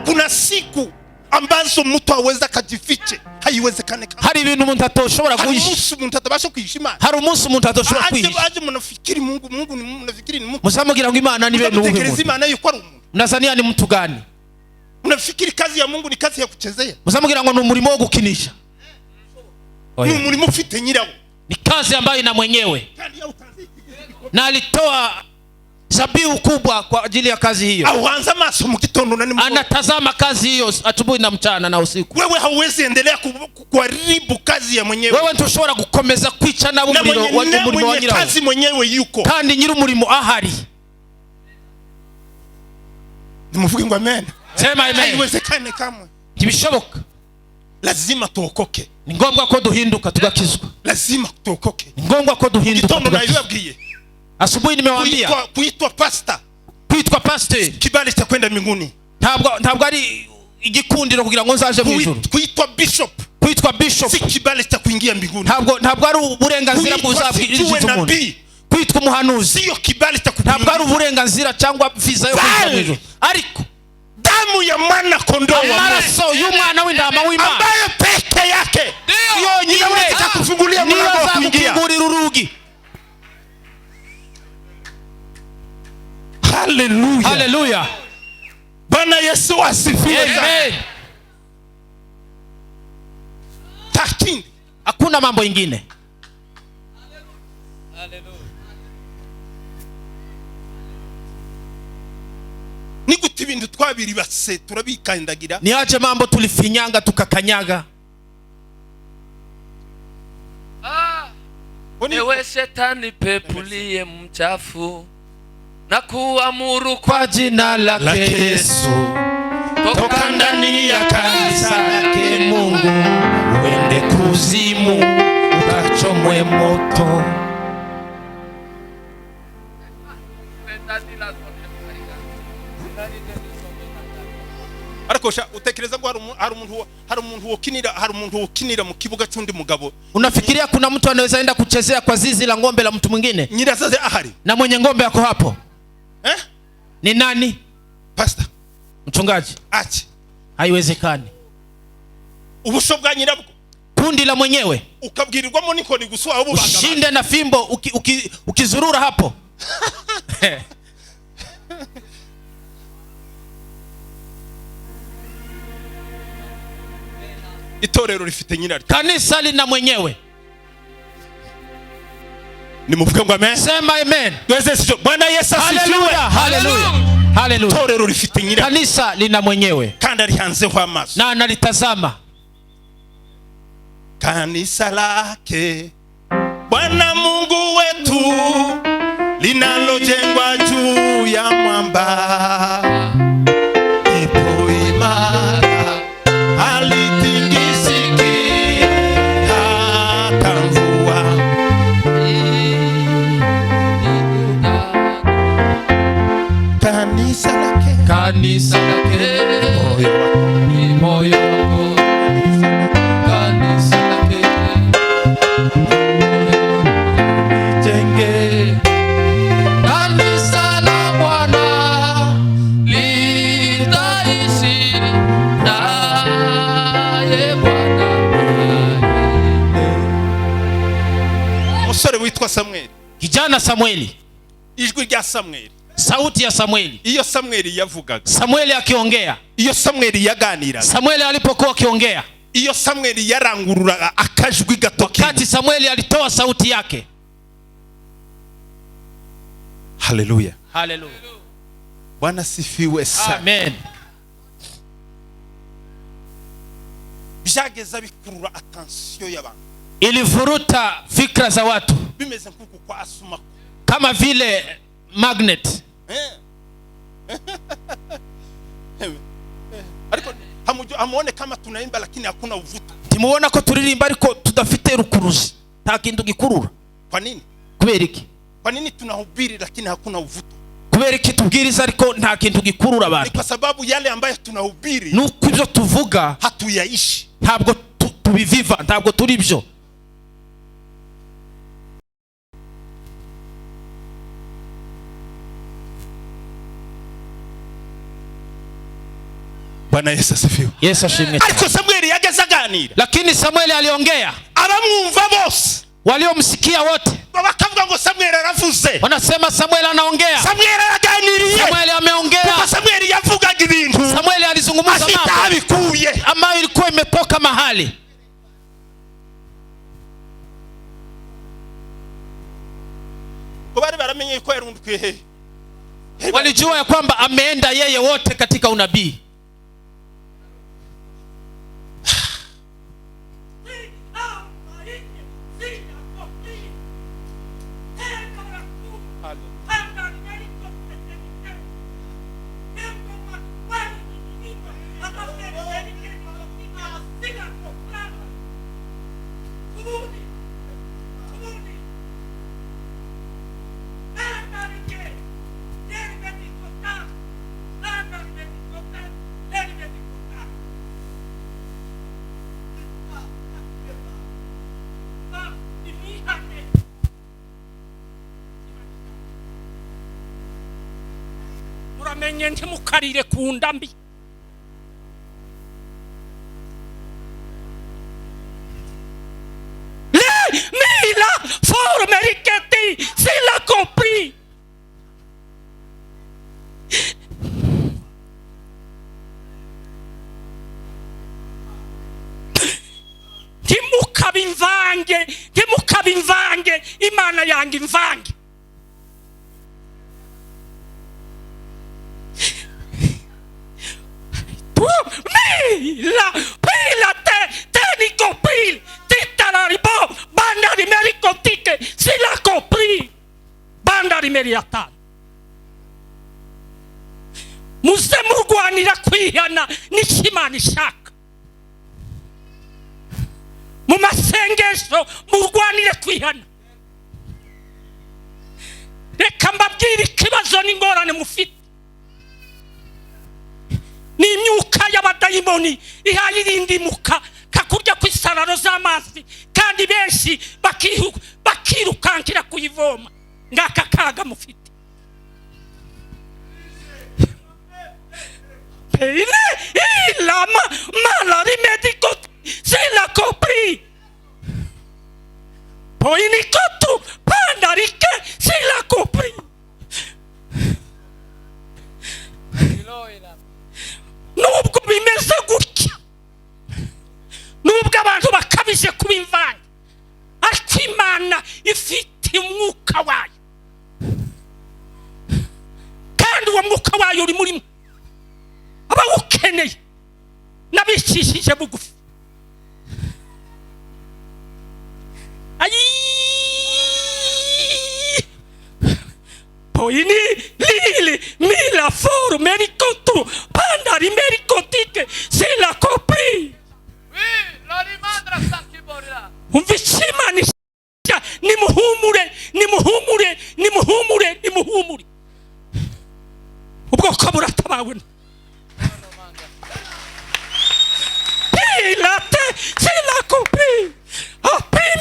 Kuna siku ambazo mtu aweza kajifiche haiwezekane. hari ibintu umuntu atoshobora guhisha. Umunsi umuntu atabasha kwishima. Hari umunsi umuntu atoshobora kwihisha. Aje munafikiri Mungu ni munafikiri ni Mungu. Musamugira ngo Imana ni bene ubuhe. Imana yuko ari umuntu. Mnazania ni mtu gani? Unafikiri kazi ya Mungu ni kazi ya kuchezea? Musamugira ngo ni umurimo wo gukinisha. Ni umurimo ufite nyirawo. Ni kazi ambayo ina mwenyewe. Na alitoa zabihu kubwa kwa ajili ya kazi hiyo. Auanza maso mu gitondo na nimugoroba. Anatazama kazi hiyo asubuhi na mchana na usiku. Wewe hauwezi endelea kuharibu kazi ya mwenyewe. Wewe ntushobora gukomeza kwica nabo umurimo wa nyirawo. Kazi mwenyewe yuko. Kandi nyiri umurimo ahari. Nimuvuge ngo amen. Sema amen. Haiwezekane kamwe. Kibishoboka. Lazima tuokoke. Ni ngombwa ko duhinduka tugakizwa. Lazima tuokoke. Ni ngombwa ko duhinduka tugakizwa. Asubuhi nimewaambia kuitwa pastor. Kuitwa pastor kibali cha kwenda mbinguni. Ntabwo ari igikundiro kugira ngo nzaje mu ijuru. Kuitwa bishop. Kuitwa bishop si kibali cha kuingia mbinguni. Ntabwo ari uburenganzira bw'uzabwiriza. Kuitwa umuhanuzi sio kibali cha kuingia. Ntabwo ari uburenganzira cyangwa visa yo kwinjira mu ijuru. Ariko damu ya mwana kondoo wa Mungu, amaraso y'umwana w'indama w'Imana ambayo peke yake yonyine itakufungulia mlango wa kuingia. Urugi. Hallelujah. Hallelujah. Bwana Yesu asifiwe. Amen. Takini hakuna mambo ingine. Hallelujah. Ni gute ibintu twabiri base turabikandagira. Ni aje mambo tulifinyanga tukakanyaga. Ewe shetani pepulie mchafu na kuamuru kwa jina lake Yesu, toka ndani ya kanisa lake Mungu, uende kuzimu ukachomwe moto. Ariko utekereza ko hari umuntu wokinira mu kibuga cy'undi mugabo. Unafikiria kuna mtu anaweza enda kuchezea kwa zizi la ng'ombe la mtu mwingine? Nyirazaze ahari na mwenye ng'ombe yako hapo ni nani? Pastor, mchungaji. Achi haiwezekani. Ubusho bwa nyirabwo kundi la mwenyewe ukabwirirwamo nikoni guswa abo bagaba. Ushinde na fimbo ukizurura hapo. Itorero rifite nyiraryo. Kanisa lina mwenyewe. Nimuvuge ngo amen. Sema amen. Bwana Yesu asifiwe. Hallelujah. Hallelujah. Itorero rifite nyiraryo. Kanisa lina mwenyewe. Kandi arihanzeho amaso. Na analitazama. Kanisa lake Bwana Mungu wetu linalojengwa juu ya mwamba, ipo imara, halitingisiki hata mvua. Kanisa lake ni moyo wako. Kanisa lake jenge. Kanisa la Bwana litaishi naye Bwana. Musore witwa Samueli. Kijana Samueli. Ijwi rya Samueli. Sauti ya Samueli. Iyo Samueli yavugaga. Samueli akiongea. Iyo Samueli yaganira. Samueli alipokuwa akiongea. Iyo Samueli yarangurura akajwi gatoki. Wakati Samueli alitoa sauti yake. Hallelujah. Hallelujah. Bwana sifiwe sana. Amen. Byageza bikurura attention y'abantu. Ilivuruta fikra za watu. Bimeze nkuko kwa asuma. Kama vile magnet. Ariko hamuone kama tunaimba lakini hakuna uvuto. Timuona ko turirimba ariko tudafite rukuruzi. Nta kintu gikurura. Kwa nini? Kubera iki? Kwa nini tunahubiri lakini hakuna uvuto? Kubera iki tubwiriza ariko nta kintu gikurura abantu? Ni kwa sababu yale ambayo tunahubiri nuko ibyo tuvuga hatuyaishi. Ntabwo tubiviva, ntabwo turi byo. Bwana Yesu asifiwe. Yesu ashimwe. Ariko Samuel yageze aganira, lakini Samueli aliongea, abamwumva bose, waliomsikia wote bakavuga ngo Samuel aravuze. wanasema Samueli anaongea. Samuel araganiriye. Samueli ameongea. Kuko Samuel yavugaga ibintu, Samueli alizungumza mambo abikuye ambayo ilikuwa imetoka mahali. Bari baramenye ko yarundukiye he. Walijua ya kwamba ameenda yeye wote katika unabii. Muramenye ntimukarire ku ndambi. Mila forme riketi sila compris. Ntimukabimvange Imana yange imvange. Pila te ni compris. Tita ribo banda di mericotike si la compris. Banda di meriata. Muze murwanira kwihana n'Imana ishaka. Mu masengesho murwanire kwihana. Reka mbabwire ikibazo n'ingorane mufite. Ni imyuka y'abadayimoni ihaye irindimuka kakurya kwisararo z'amazi, kandi benshi bakirukankira kuyivoma. Ngaka kaga mufite. La malari medico c'est la compris. Poi ni kotu pandarike c'est la compris. Nubwo bimeze gutya, nubwo abantu bakabije kubimvanga, ariko Imana ifite umwuka wayo, kandi uwo mwuka wayo uri muri mwe. Abawukeneye nabicishije bugufi. Poi lili mila foru merikotu pandari merikotike c'est la compris. La rimandra sacchi borra. Umvishimani nimuhumure. Ubwoko buratabawe. C'est la compris.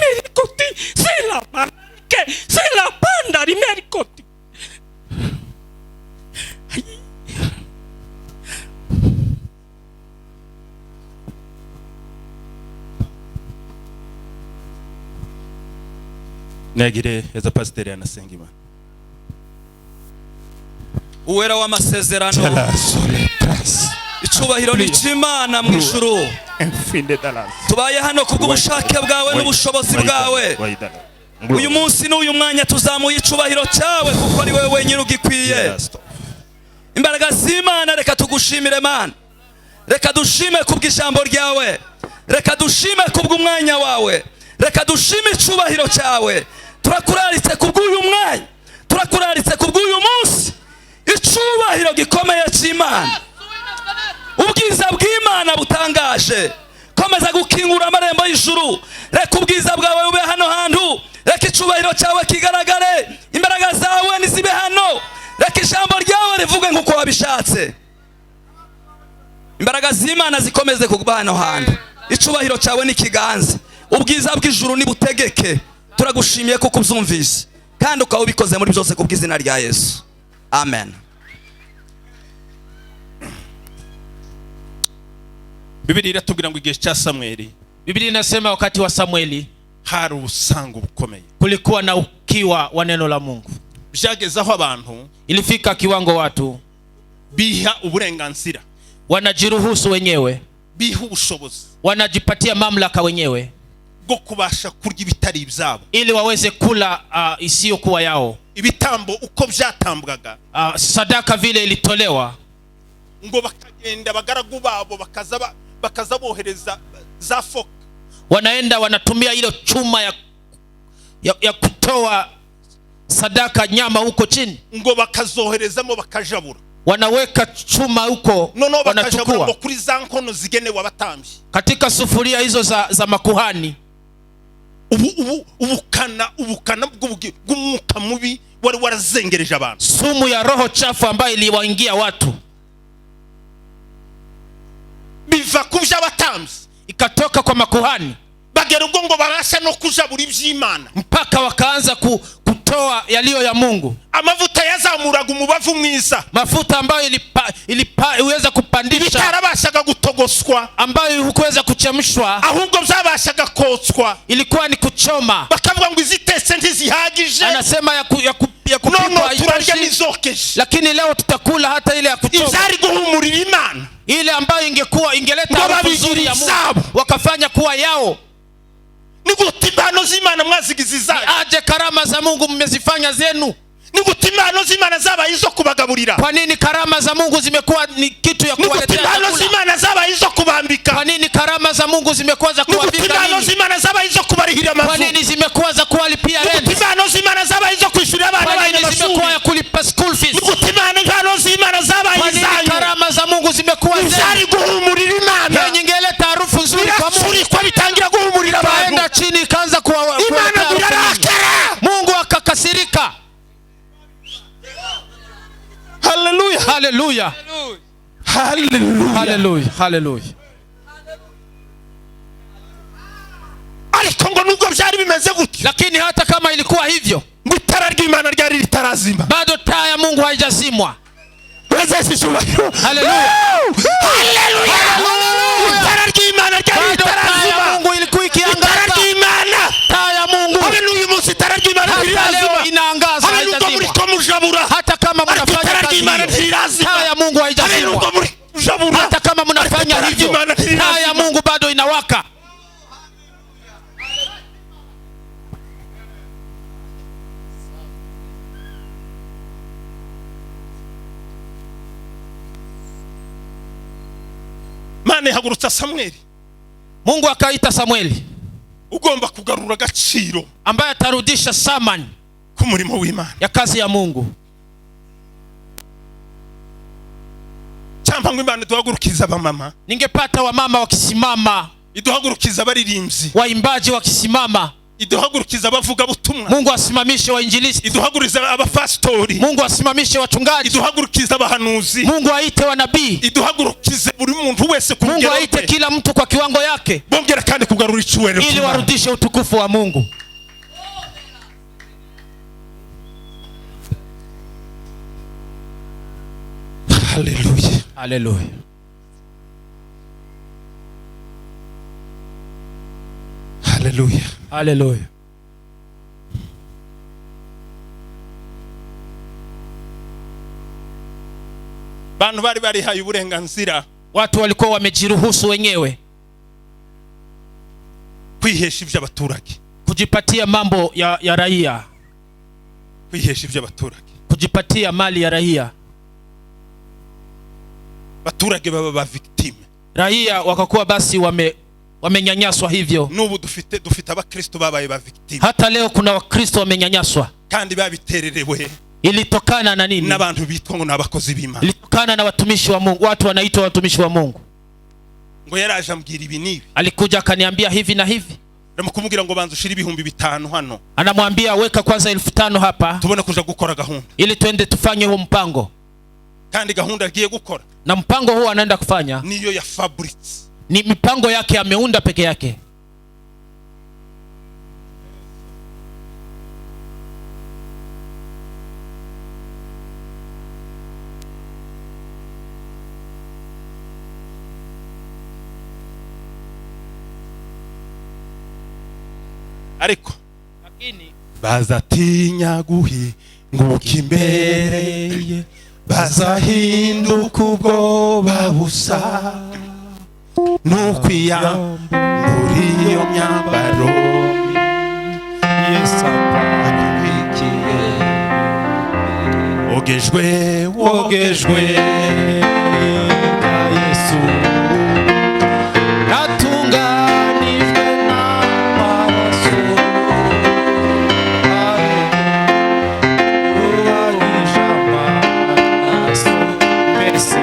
Merikoti c'est la marque, c'est la pandari merikoti. Negire eza pasiteri anasenga Imana. Uwera w'amasezerano, icubahiro n'Imana mu ijuru. Tubaye hano kubw'ubushake bwawe n'ubushobozi bwawe. Uyu munsi n'uyu mwanya tuzamuye icubahiro cyawe kuko ari wewe wenyine ugikwiye. Imbaraga z'Imana reka tugushimire Mana. Reka dushime kubw'ijambo ryawe. Reka dushime kubw'umwanya wawe. Reka dushime icubahiro cyawe. Turakuraritse kubw'uyu mwanya. Turakuraritse kubw'uyu munsi. Icubahiro gikomeye cy'Imana. Ubwiza bw'Imana butangaje. Komeza gukingura amarembo y'ijuru. Reka ubwiza bwawe bube hano hantu. Reka icubahiro cyawe kigaragare. Imbaraga zawe nizibe hano. Reka ijambo ryawe rivuge nk'uko wabishatse. Imbaraga z'Imana zikomeze kuba hano hantu. Icubahiro cyawe nikiganze. Ubwiza bw'ijuru nibutegeke. Turagushimiye kuko ubyumvise kandi ukaba ubikoze muri byose kubw'izina rya Yesu. Amen. Biblia iratubwira ngo igihe cya Samweli, Biblia inasema wakati wa Samueli hari ubusango bukomeye. kulikuwa na ukiwa wa neno la Mungu. Byagezaho abantu Ilifika kiwango watu biha uburenganzira, wanajiruhusu wenyewe, biha ubushobozi wanajipatia mamlaka wenyewe bwo kubasha kurya ibitari ibyabo, ili waweze kula isiyokuwa yao. ibitambo uko byatambwaga, Sadaka vile ilitolewa, ngo bakagenda bagaragu babo bakaza bohereza za foka, wanaenda wanatumia ile chuma ya kutoa sadaka nyama huko chini, ngo bakazoherezamo bakajabura, wanaweka chuma huko, noneho bakajabura wanachukua ngo kuri za nkono zigenewe abatambyi, katika sufuria hizo za makuhani. ubukana bw'umwuka mubi wari warazengereje abantu, Sumu ya roho chafu ambayo iliwaingia watu biva ku by'abatambyi ikatoka kwa makuhani, bagera ubwo ngo barasha no kujabura iby'Imana, mpaka wakaanza kutoa yaliyo ya Mungu. amavuta yazamuraga umubavu mwiza, Mafuta ambayo iliweza kupandisha, bitarabashaga gutogoswa, ambayo hukuweza kuchemshwa, ahubwo byabashaga kotswa, ilikuwa ni kuchoma. bakavuga ngo izitese ntizihagije, Anasema ya nono kupikwa turarya haitoshi, nizokeje, lakini leo tutakula hata ile ya kuchoma, ibyari guhumurira Imana ile ambayo ingeleta harufu nzuri ya Mungu, wakafanya kuwa yao. ni gute impano z'Imana mwazigize zanyu, Aje karama za Mungu mmezifanya zenu. ni gute impano z'Imana zabaye izo kubagaburira, Kwa nini karama za Mungu zimekuwa ni kitu ya ni gute kuwaletea impano chakula? z'Imana zabaye izo kubambika, Kwa nini karama za Mungu zimekuwa za ni gute kuwavika impano nini? z'Imana zabaye izo kubarihira Kwa amazu, nini zimekuwa za kuwalipia ni gute rent? impano z'Imana zabaye izo kwishyurira abana Kwa bawe nini amashuri, zimekuwa ya kulipa school fees? ni gute impano z'Imana zabaye Kwa nini izanyu, karama za Mungu zimekuwa zenu? ibyari guhumurira Imana Yenye ingeleta harufu nzuri kwa Mungu, biracurikwa bitangira guhumurira abantu, kaenda chini ikaanza Imana kuwaletea harufu nzuri. birarakara. Mungu akakasirika. Haleluya, Haleluya. haleluya, Haleluya. Haleluya. ariko ngo nubwo byari bimeze gutyo, Lakini hata kama ilikuwa hivyo, ngo itara ry'Imana ryari ritarazima, bado taa ya Mungu haijazimwa. wezeshe ishubahiro, Haleluya. haleluya, itara ry'Imana ryari Bado taa ya ritarazima, Mungu ilikuwa itara ikiangaza. ry'Imana, Taa ya Mungu habe n'uyu munsi itara ry'Imana hata leo ntirazima, inaangaza, habe n'ubwo muri haijazimwa. ko mujabura, Hata kama ariko mnafanya itara kazi ry'Imana hiyo, ntirazima, taa ya Mungu habe n'ubwo haijazimwa. muri kujabura, Hata kama mnafanya itara hivyo, ry'Imana taa ya ntirazima. Mungu bado inawaka. Imana ihagurutsa Samweli, Mungu akaita Samueli ugomba kugarura agaciro ambaye atarudisha samani ku murimo w'Imana, ya kazi ya Mungu. cyangwa ngo Imana iduhagurukiza abamama, Ningepata wamama wakisimama, iduhagurukiza abaririmbyi, waimbaji wakisimama, iduhagurukiza abavuga butumwa, Mungu asimamishe wainjilisti, iduhagurukiza abapastori, Mungu asimamishe wachungaji, iduhagurukiza abahanuzi, Mungu aite wanabii, iduhagurukize buri muntu wese ku Mungu rugero aite rwe, kila mtu kwa kiwango yake, bongera kandi kugarura icyubahiro ili cy'Imana. warudishe utukufu wa Mungu. Haleluya, Haleluya. haleluya. Haleluya. Bantu bari barihaye uburenganzira Watu walikuwa wamejiruhusu wenyewe kwihesha iby'abaturage, kujipatia mambo ya raia, kwihesha iby'abaturage, kujipatia mali ya raia. abaturage baba ba victime. Raia wakakuwa basi wamenyanyaswa hivyo. Nubu dufite abakristo babaye ba victime, Hata leo kuna Wakristo wamenyanyaswa. kandi babitererewe Ilitokana na nini? n'abantu bitwa ngo n'abakozi b'Imana. Ilitokana na watumishi wa Mungu, watu wanaitwa watumishi wa Mungu. Ngo yaraje ambwira ibi nibi, Alikuja akaniambia hivi na hivi, ndamukumubwira ngo banza ushire ibihumbi 5 hano, anamwambia weka kwanza 5,000 hapa tubone kuja gukora gahunda, ili twende tufanye huo mpango. kandi gahunda agiye gukora Na mpango huo anaenda kufanya niyo ya Fabrice. ni mipango yake ameunda peke yake. ariko lakini bazatinya guhinguka imbere bazahinduka ubwoba busa n'ukwiyambura iyo myambaro Yesu akwikiye wogejwe na Yesu natunganijwe n'amaraso uwanyije amaraso mbese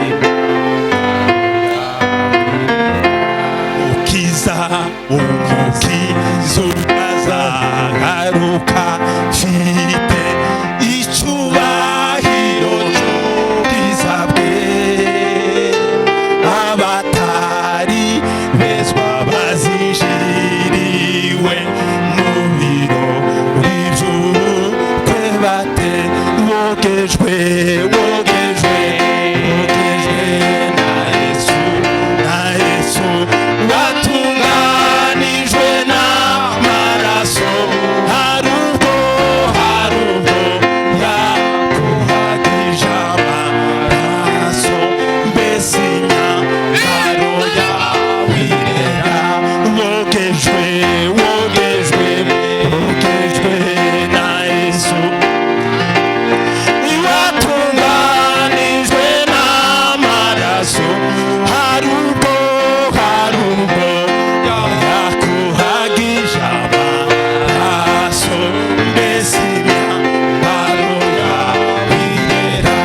ukiza azagaruka mfite icyubahiro cy'ubwiza bwe abatari bezwa bazinjiriwe mu birori by'ubukwe bate wogejwe na Yesu watunganijwe n'amaraso hari ubwo yakuhagije amaraso mbese imyambaro yawe irera wogejwe na Yesu watunganijwe n'amaraso hari ubwo yakuhagije amaraso mbese imyambaro yawe irera.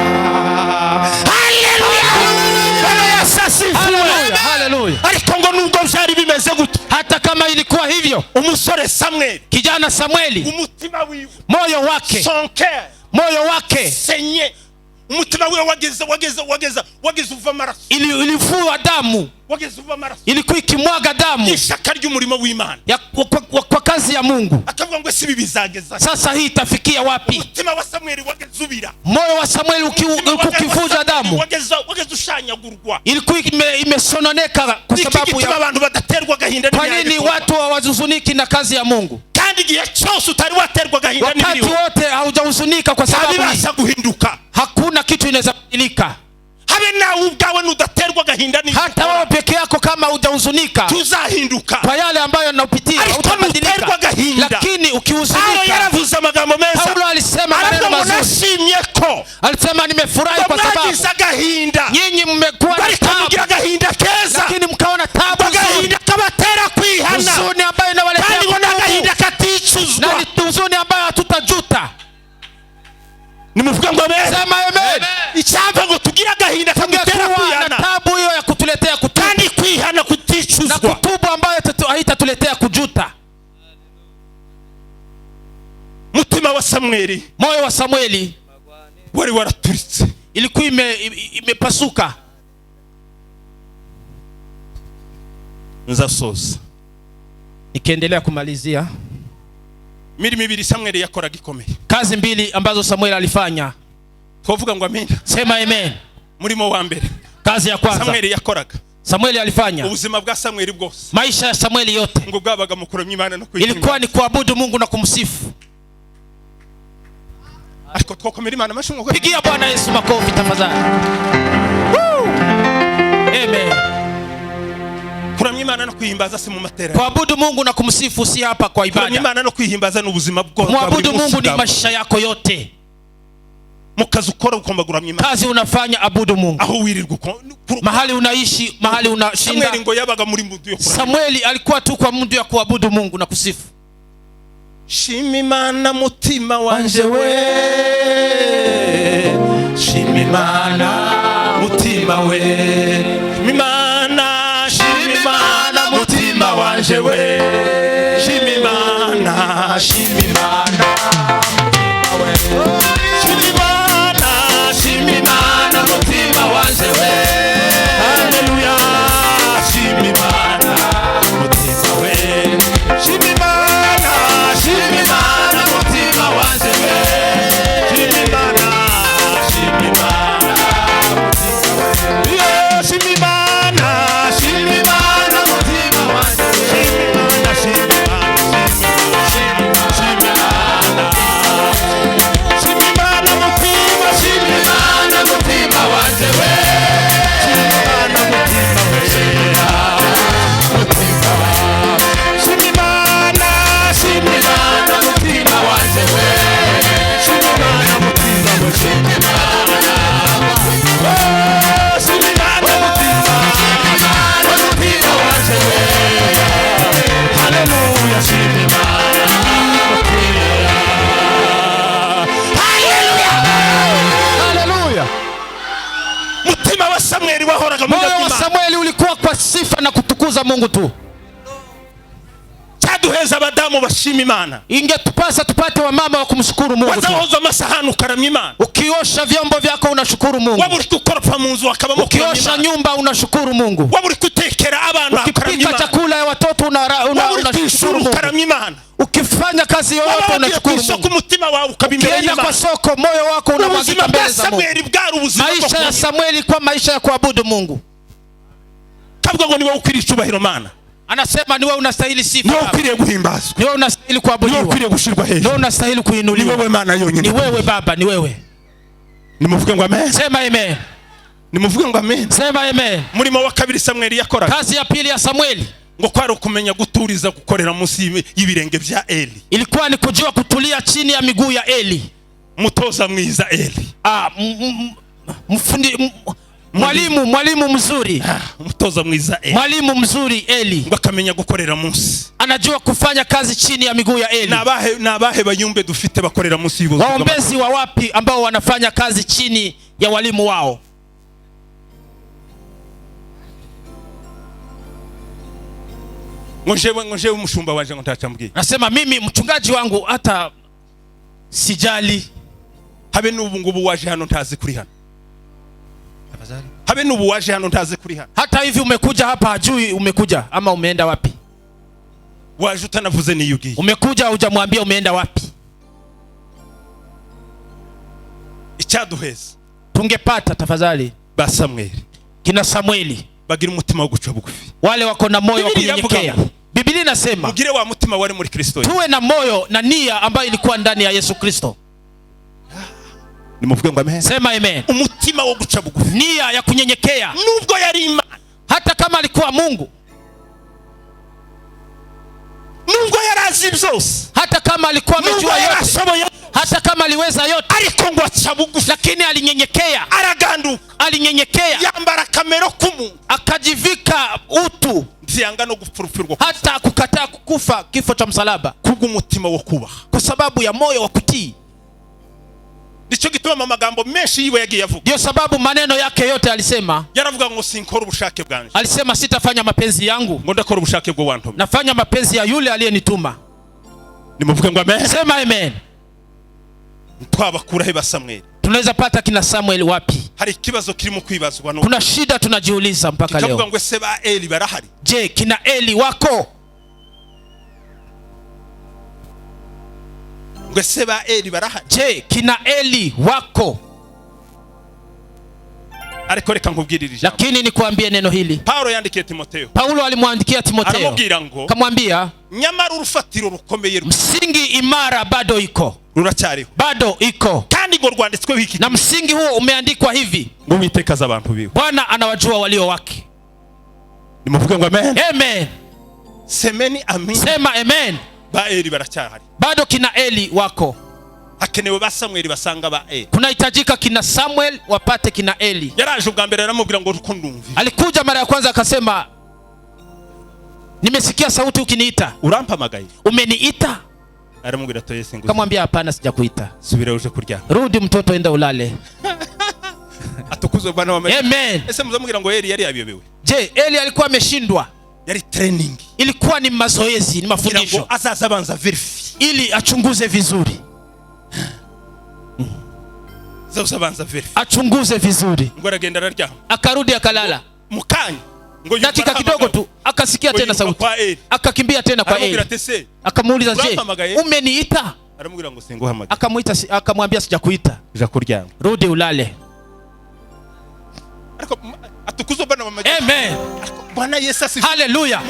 haleluya. Ariko ngo nubwo byari bimeze gute, Hata kama ilikuwa hivyo, umusore Samuel kijana Samueli, umutima wiwe moyo wake senye, umutima wiwe wageze uva amaraso, ilifua damu, wageze uva amaraso, ilikuwa ikimwaga damu ishaka ry'umurimo w'Imana kwa kazi ya Mungu. akavuga ngo ese ibi bizageza Sasa hii itafikia wapi? umutima wa Samuel wageze ubira, Moyo wa Samueli ukivuja damu, wageze ushanyagurwa. ilikuwa imesononeka kwa sababu ya abantu badaterwa gahinda. Kwa nini watu hawahuzuniki na kazi ya Mungu? Kandi igihe cyose utari waterwa gahinda Wakati wote haujahuzunika kwa sababu basa guhinduka, hakuna kitu inaweza kubadilika. habe nawe ubwawe nudaterwa gahinda ni Hata wewe peke yako kama hujahuzunika tuzahinduka kwa yale ambayo unapitia hautabadilika. Lakini ukihuzunika, yaravuze amagambo meza. Paulo alisema maneno mazuri. Nashimye ko Alisema nimefurahi kwa sababu gahinda nyinyi mmekuwa na taabu, gahinda keza, lakini mkaona taabu gahinda kabatera kwihana, huzuni ambayo inawaletea gahinda katicuzwa, na ni huzuni ambayo hatutajuta. Nimuvuga ngo amen. Sema amen. Icyampa ngo tugira gahinda kamutera kwihana, na taabu hiyo ya kutuletea kutubu, kandi kwihana kuticuzwa, na kutubu ambayo haitatuletea kujuta. mutima wa Samueli, moyo wa Samueli wari waraturitse, ilikuwa imepasuka. nzasoza Nikiendelea kumalizia, mirimo ibiri Samueli yakoraga ikomeye, kazi mbili ambazo Samueli alifanya. twavuga ngo amen. Sema amen. Murimo wa mbere, kazi ya kwanza Samueli yakoraga, Samueli alifanya, ubuzima bwa Samueli bwose, maisha ya Samueli yote ngo bwabaga mu kuramya Imana no kwihimbaza, ilikuwa ni kuabudu Mungu na kumsifu. ariko twakomera Imana amashyi. Pigia Bwana Yesu makofi tafadhali. Amen. Kuramya Imana no kwihimbaza si mu materaniro, kuabudu Mungu na kumsifu si hapa kwa ibada. Kuramya Imana no kwihimbaza ni ubuzima bwose. Kuabudu Mungu ni maisha yako yote. Mukazi ukora ukomba kuramya Imana, kazi unafanya abudu Mungu, aho wirirwa mahali unaishi, mahali unashinda. Samueli ngo yabaga muri mundu yo kuramya. Samueli alikuwa tu kwa mundu ya kuabudu Mungu na kusifu. Shima Imana mutima wanje we, shima Imana mutima we, shima Imana, shima Imana mutima wanje we, shima Imana, shima Imana mutima we, shima Imana, shima Imana mutima wanje we, haleluya, shima Imana mutima we, shima Imana, shima Imana mutima wanje we, shima Imana, shima Imana mutima we, yo shima Imana, shima Imana mutima wanje we, shima Imana, shima Imana, shima Imana. Samueli wahoraga mu moyo wa Imana. Samueli ulikuwa kwa sifa na kutukuza Mungu tu. Cyaduheza abadamu bashima Imana. Ingetupasa tupate wamama wa kumshukuru Mungu tu. Wazahoza amasahani ukaramya Imana. Ukiosha vyombo vyako unashukuru Mungu. Waburi kukoropa mu nzu akabamo kuramya Imana. Ukiosha nyumba unashukuru Mungu. Waburi kutekera abantu ukaramya Imana. Ukipika chakula ya watoto unashukuru Mungu. Ukifanya kazi yoyote unashukuru Mungu. Ukienda kwa soko moyo wako unamwagika mbele za Mungu. Maisha ya Samueli kwa maisha ya kuabudu Mungu. Kavuga ngo niwe ukwiriye icyubahiro Mana. Anasema niwe unastahili sifa. Niwe ukwiriye guhimbazwa. Niwe unastahili kuabudiwa. Niwe ukwiriye gushirwa hejuru. Niwe unastahili kuinuliwa. Ni wewe Mana yonyine. Ni wewe Baba, ni wewe. Nimuvuge ngo amen. Sema amen. Nimuvuge ngo amen. Sema amen. Murimo wa kabiri Samueli yakora. Kazi ya pili ya Samueli ngo kwari ukumenya guturiza gukorera munsi y'ibirenge bya Eli. Ilikuwa ni kujua kutulia chini ya miguu ya Eli. Mutoza mwiza Eli. Mwalimu mzuri. Mutoza mwiza Eli. Mwalimu mzuri Eli. Ngo akamenya gukorera munsi. Anajua kufanya kazi chini ya miguu ya Eli. Nabahe bayumbe dufite bakorera munsi y'ubuzi. Waombezi wa wapi ambao wanafanya kazi chini ya walimu wao? Ngonjewe umushumba wanje ngo ntacambwiye. Nasema mimi mchungaji wangu hata sijali. Habe n'ubu ngubu waje hano ntazi kuri hano. Habe n'ubu waje hano ntazi kuri hano. Hata hivi umekuja hapa hajui umekuja ama umeenda wapi. Waje utanavuze ni yugi. Umekuja hujamwambia umeenda wapi. Icyaduheza tungepata tafadhali ba Samueli. Kina Samueli bagira umutima wo guca bugufi. Wale wako na moyo wa kunyenyekea. Biblia inasema mugire wa mutima wari muri Kristo. Tuwe na moyo na nia ambayo ilikuwa ndani ya Yesu Kristo. Nimuvuge ngo amen. Sema amen. Umutima wo guca bugufi. Nia ya kunyenyekea. Nubwo yari Imana. Hata kama alikuwa Mungu. Nubwo yarazi byose. Hata kama alikuwa amejua yote. Hata kama aliweza yote. Ariko ngo aca bugufi. Lakini alinyenyekea. Araganduka. Alinyenyekea. Yambara kamero kumu. Akajivika utu. Nziyanga no gupfurupfirwa. Hata kukataa kukufa kifo cha msalaba. Kubw'umutima wo kubaha. Kwa sababu ya moyo wa kutii. Ndicho gituma amagambo menshi yiwe yagiye avuga. Ndio sababu maneno yake yote alisema. Yaravuga ngo sinkora ubushake bwanje. Alisema sitafanya mapenzi yangu. Ngo ndakora ubushake bwo wantu. Nafanya mapenzi ya yule aliyenituma. Nimuvuge ngo amen. Sema amen. Twabakura he ba Samueli. Tunaweza pata kina Samuel wapi? Hari ikibazo kirimo kwibazwa no. Kuna shida tunajiuliza mpaka leo. Kikavuga ngo ese ba Eli barahari. Je, kina Eli wako? Ngo ese ba Eli barahari. Je, kina Eli wako? Ariko reka nkubwirire. Lakini nikwambie neno hili. Paulo yandikiye Timotheo. Paulo alimwandikia Timotheo. Aramubwira ngo kamwambia nyamara urufatiro rukomeye msingi imara bado iko. Ruracyariho. Bado iko. Kandi ngo rwanditswe wiki. Na msingi huo umeandikwa hivi. Ngo witekaza abantu biwe. Bwana anawajua walio wake. Nimuvuge ngo amen. Amen. Semeni amen. Sema amen. Ba Eli baracyahari. Bado kina Eli wako. Hakenewe ba Samueli basanga ba Eli. Kunahitajika kina Samuel wapate kina Eli. Yaraje ubwa mbere aramubwira ngo uko ndumvi. Alikuja mara ya kwanza akasema nimesikia sauti ukiniita. Urampamagaye. Umeniita? Aramubwira to Yesu ngo. Kamwambia hapana sijakuita. Subira uje kurya. Rudi mtoto enda ulale. Atukuzwe Bwana wa Mungu. Amen. Ese muzamubwira ngo Eli yari yabiyobewe. Je, Eli alikuwa ameshindwa? Yari training. Ilikuwa ni mazoezi, ni mafundisho. Azaza banza verify. Ili achunguze vizuri. Zaza banza verify. Achunguze vizuri. Ngo aragenda ararya. Akarudi akalala. Mukanya. Ngo dakika kidogo tu akasikia tena sauti. Akakimbia tena kwa Eli. Akamuuliza, je, umeniita? Aramubwira ngo singuhamagaye. Akamuita, akamwambia sijakuita. Ja kurya. Rudi ulale. Ariko atukuzwe Bwana wa Mungu. Amen. Bwana Yesu asifiwe. Haleluya.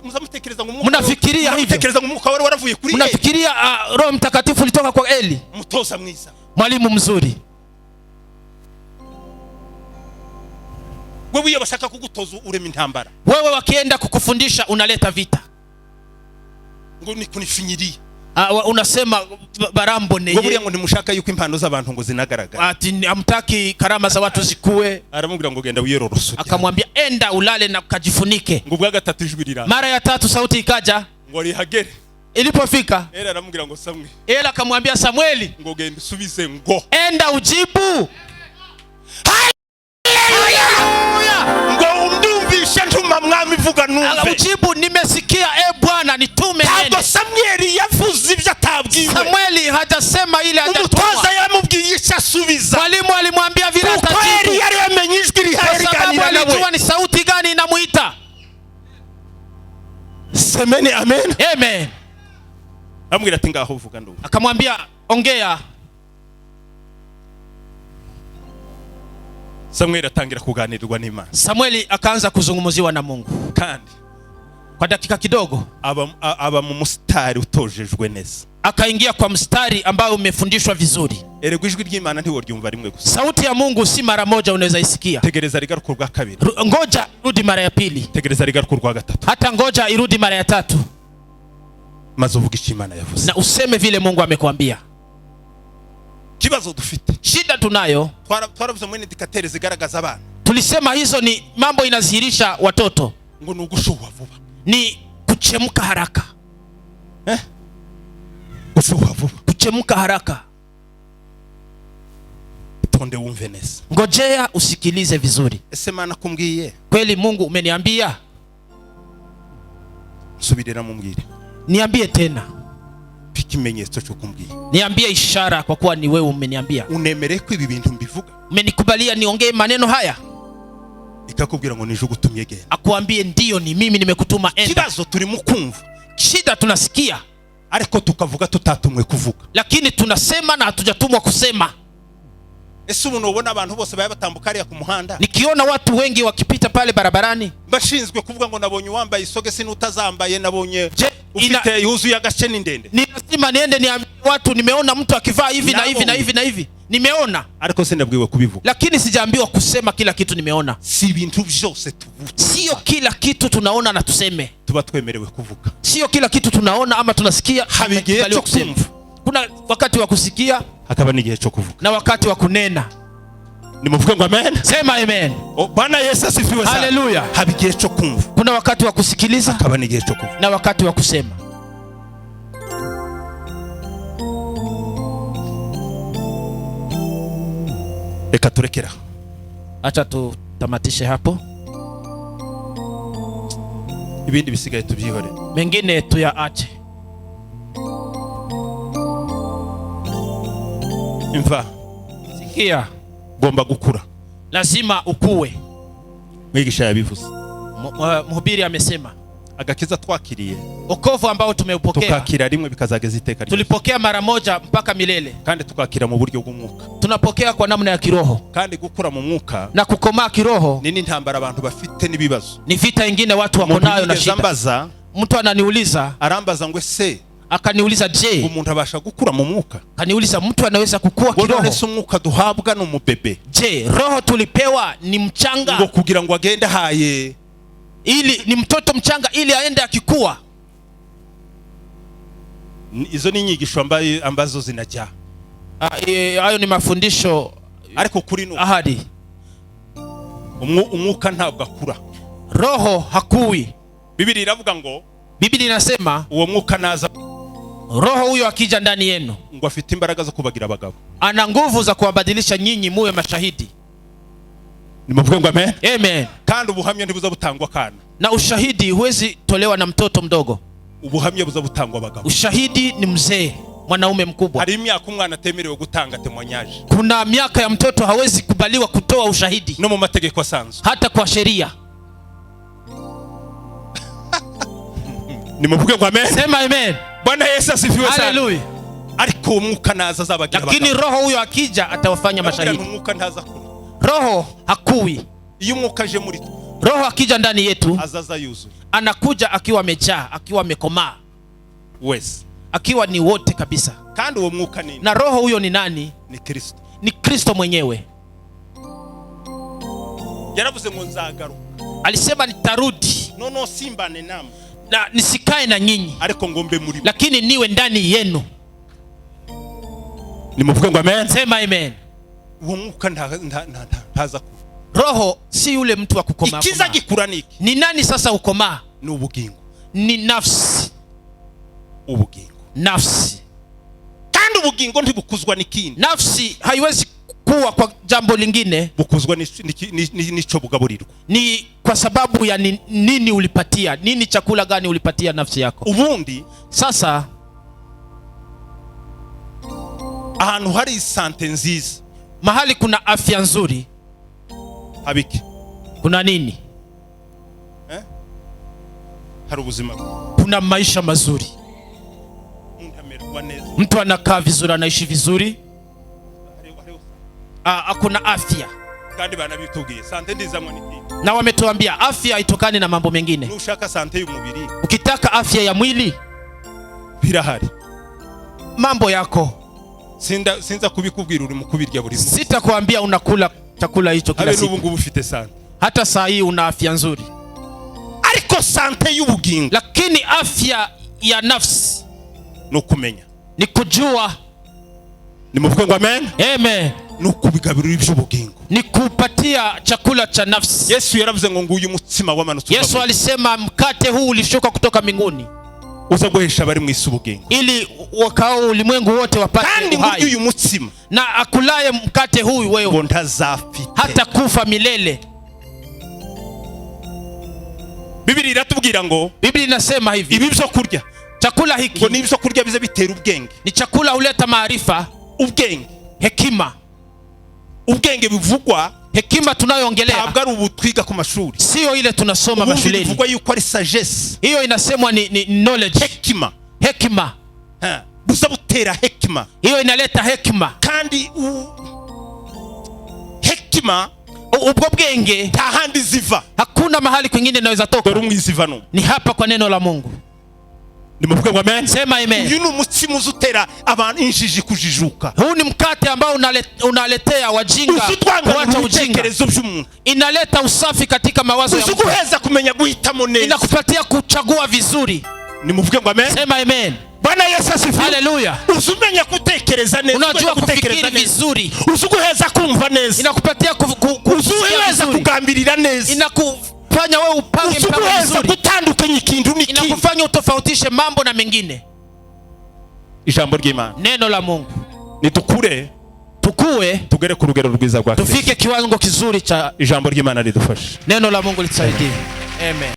Muzamutekereza ngo mnafikiria hivyo. Mutekereza ngo umwuka wari waravuye kuri Eli. Mnafikiria Roho Mtakatifu ulitoka kwa Eli. Mutoza mwiza. Mwalimu mzuri. Wewe bashaka kugutoza urema intambara. Wewe wakienda kukufundisha unaleta vita. Ngo ni kunifinyiria. Unasema baramboneye. Wewe ngo nimushaka yuko impano z'abantu ngo zinagaragara. Ati amtaki karama za watu zikue. Aramubwira ngo genda wiyeroroso. Akamwambia enda ulale na ukajifunike. Ngo bwa gatatu ijwi rira. Mara ya tatu sauti ikaja. Ngo rihagere. Ilipofika Eli aramubwira ngo Samuel. Eli akamwambia Samueli, ngo genda usubize ngo enda ujibu. Haleluya. numve. Ujibu nimesikia Bwana nitume nene. Ntabwo Samuel yavuze ibyo atabwiwe. Samueli hajasema ile hajatumwa. Umutoza yamubwiye icyo asubiza. Mwalimu alimwambia vile atajibu. Kweli yari yamenye ijwi rihagarira nawe. Alijua ni sauti gani inamuita. Semeni amen. Amen. Amwira ati ngaho uvuga ndo. Akamwambia ongea. Samuel atangira kuganirwa n'Imana. Samueli akaanza kuzungumziwa na Mungu. Kandi kwa dakika kidogo aba mu mustari utojejwe neza. Akaingia kwa mstari ambao umefundishwa vizuri. Erego ijwi ry'Imana ntiwo ryumva rimwe gusa. Sauti ya Mungu si mara moja unaweza isikia. Tegereza rigaruka rwa kabiri. Ngoja irudi mara ya pili. Tegereza rigaruka rwa gatatu. Hata ngoja irudi mara ya tatu. Maze uvuga icyo Imana yavuze. Na useme vile Mungu amekwambia. Kibazo dufite. Shida tunayo. Twaravuze mu indicateurs zigaragaza abana. Tulisema hizo ni mambo inazihirisha watoto. Ngo nugushuha vuba. Ni kuchemka haraka. Gushuha vuba. Kuchemka haraka. Tonde wumve neza. Ngojea usikilize vizuri. Ese Mana kumbwiye. Kweli Mungu umeniambia? Subirira mumbwire. Niambie tena. Ikimenyetso cyo kumbwiye. Niambie ishara kwa kuwa ni wewe umeniambia. Unemere ko ibi bintu mbivuga. Umenikubalia niongee maneno haya? Ikakubwira ngo nije gutumye genda. Akuambie ndio ni mimi nimekutuma enda. Kibazo turi mu kumva. Shida tunasikia. Ariko tukavuga tutatumwe kuvuga. Lakini tunasema na hatujatumwa kusema. Ese umuntu ubona abantu bose baye batambukariya ku muhanda. Nikiona watu wengi wakipita pale barabarani. Bashinzwe kuvuga ngo nabonye wambaye isogesi n'utazambaye nabonye ufite yuzuye agace n'indende. Ni lazima niende niambie watu nimeona mtu akivaa hivi na hivi na hivi na hivi. Nimeona. Ariko sindabwiwe kubivuga. Lakini sijaambiwa kusema kila kitu nimeona. Si ibintu byose tuvuga. Sio kila kitu tunaona na tuseme. Tuba twemerewe kuvuga. Sio kila kitu tunaona ama tunasikia habigeye kusema. Kuna wakati wa kusikia, hakaba n'igihe cyo kuvuga. Na wakati wa kunena. Nimuvuge ngo amen. Sema amen. Bwana Yesu asifiwe sana. Haleluya. Habigiye cyo kumva. Kuna wakati wa kusikiliza, hakaba n'igihe cyo kuvuga. Na wakati wa kusema. Reka turekera. Acha tutamatishe hapo. Ibindi bisigaye tubyihore. Mengine tuyaache. Imva. Sikia. Gomba gukura. Lazima ukue. Mwigisha yabivuze. Mhubiri amesema. Agakiza twakiriye. Wokovu ambao tumeupokea. Tukakira rimwe bikazageza iteka. Tulipokea mara moja mpaka milele. Kandi tukakira mu buryo bw'umwuka. Tunapokea kwa namna ya kiroho. Kandi gukura mu mwuka. Na kukomaa kiroho. Nini ntambara abantu bafite nibibazo. Ni vita ingine watu wako nayo na shida. Mtu ananiuliza. Arambaza ngo ese. Akaniuliza je. Umuntu abasha gukura mu mwuka? Kaniuliza mtu anaweza kukua kiroho? Ngo umwuka duhabwa no mubebe. Je, roho tulipewa ni mchanga? Ngo kugira ngo agende haye. Ili ni mtoto mchanga ili aende akikua. Izo ni inyigisho ambazo zinajaa. Hayo ni mafundisho ariko kuri no ahadi. Umwuka ntabwo akura. Roho hakui. Biblia iravuga ngo, Biblia inasema uwo mwuka naza, roho huyo akija ndani yenu, ngo afite imbaraga zo kubagira abagabo. Ana nguvu za kuwabadilisha nyinyi muwe mashahidi. Nimuvuge ngo amen. Amen. Kandi ubuhamya ntibuza butangwa kana. Na ushahidi huwezi tolewa na mtoto mdogo. Ubuhamya buza butangwa abagabo. Ushahidi ni mzee, mwanaume mkubwa. Hari imyaka umwana atemerewe gutanga témoignage. Kuna miaka ya mtoto hawezi kubaliwa kutoa ushahidi. No mu mategeko asanzwe. Hata kwa sheria. Nimuvuge ngo amen. Sema amen. Bwana Yesu asifiwe sana. Haleluya. Ariko umwuka naza azabagira abagabo. Lakini roho huyo akija atawafanya mashahidi. Umwuka ntaza kuna. Roho hakui. Iyo umwuka aje muri twe, roho akija ndani yetu azaza yuzuye. Anakuja akiwa amejaa, akiwa amekomaa. Wese. Akiwa ni wote kabisa. Kandi uwo mwuka nini? Na roho huyo ni nani? Ni Kristo. Ni Kristo mwenyewe. Yaravuze ngo nzagaruka. Alisema nitarudi. No simbane namwe. Na nisikae na nyinyi. Ariko ngombe muri. Lakini niwe ndani yenu. Nimuvuge ngo amen. Sema amen. Uwo mwuka ntaza ku. Roho si yule mtu wa kukomaa. Ikiza gikuraniki. Ni nani sasa ukomaa? Ni ubugingo. Ni nafsi. Ubugingo. Nafsi. Kandi ubugingo ntibukuzwa n'ikindi. Nafsi haiwezi kuwa kwa jambo lingine bukuzwa nico bugaburirwa. Ni kwa sababu ya nini ulipatia, nini chakula gani ulipatia nafsi yako. Ubundi sasa ahantu hari sante nziza, mahali kuna afya nzuri, habiki kuna nini? Hari ubuzima, kuna maisha mazuri, mtu anakaa vizuri, anaishi vizuri, kuna afya. Kandi banabitubwiye sante ndizamwe niki, na wametuambia afya itokani na mambo mengine. Nushaka sante y'umubiri, ukitaka afya ya mwili birahari mambo yako. Sinza kubikubwira uri mukubirya buri munsi. Sitakwambia unakula chakula hicho kila siku. Habe n'ubu ufite sante, hata saa hii una afya nzuri, ariko sante y'ubugingo, lakini afya ya nafsi no kumenya, ni kujua. Ni muvuge ngo amen. Amen. No kubigabirira iby'ubugingo, ni kupatia chakula cha nafsi. Yesu yaravuze ngo nguyu mutsima wamanutse. Yesu alisema mkate huu ulishuka kutoka mbinguni uza guhesha bari mu isi ubugingo, ili wakao ulimwengu wote wapate uhai. Kandi nguyu mutsima, na akulaye mkate huu wewe ntazapfa hata kufa milele. Biblia iratubwira ngo, Biblia inasema hivi, ibi byo kurya, chakula hiki ngo nibyo kurya bize bitera ubwenge. Ni chakula huleta maarifa, ubwenge, hekima. Ubwenge bivugwa, hekima tunayoongelea ntabwo ari ubutwiga ku mashuri, sio ile tunasoma mashuleni. Bivugwa yuko ari sagesse, hiyo inasemwa ni knowledge, hekima. Buza butera hekima, hiyo inaleta hekima. Kandi hekima, ubwo bwenge nta handi ziva, hakuna mahali kwingine inaweza toka, ni hapa kwa neno la Mungu. Nimuvuge ngo amen. Sema amen. Uyu ni umutsima uzutera abantu injiji kujijuka. Huu ni mkate ambao unaletea wajinga kuacha ujinga. Inaleta usafi katika mawazo ya mtu. Usukuheza kumenya guhitamo neza, inakupatia kuchagua vizuri. Nimuvuge ngo amen. Sema amen. Bwana Yesu asifiwe. Haleluya. Usumenya kutekereza neza, unajua kufikiri vizuri. Usukuheza kumva neza, inakupatia usukuheza kugambirira neza, inakufanya wewe upange mpango vizuri, kutandukanya ikintu n'ikindi, inakufanya utofautishe mambo na mengine. Ijambo ry'Imana, neno la Mungu, nitukure tukue tugere ku rugero rwiza rwa Kristo, tufike kiwango kizuri cha ijambo ry'Imana ridufashe. Neno la Mungu litusaidie. Amen.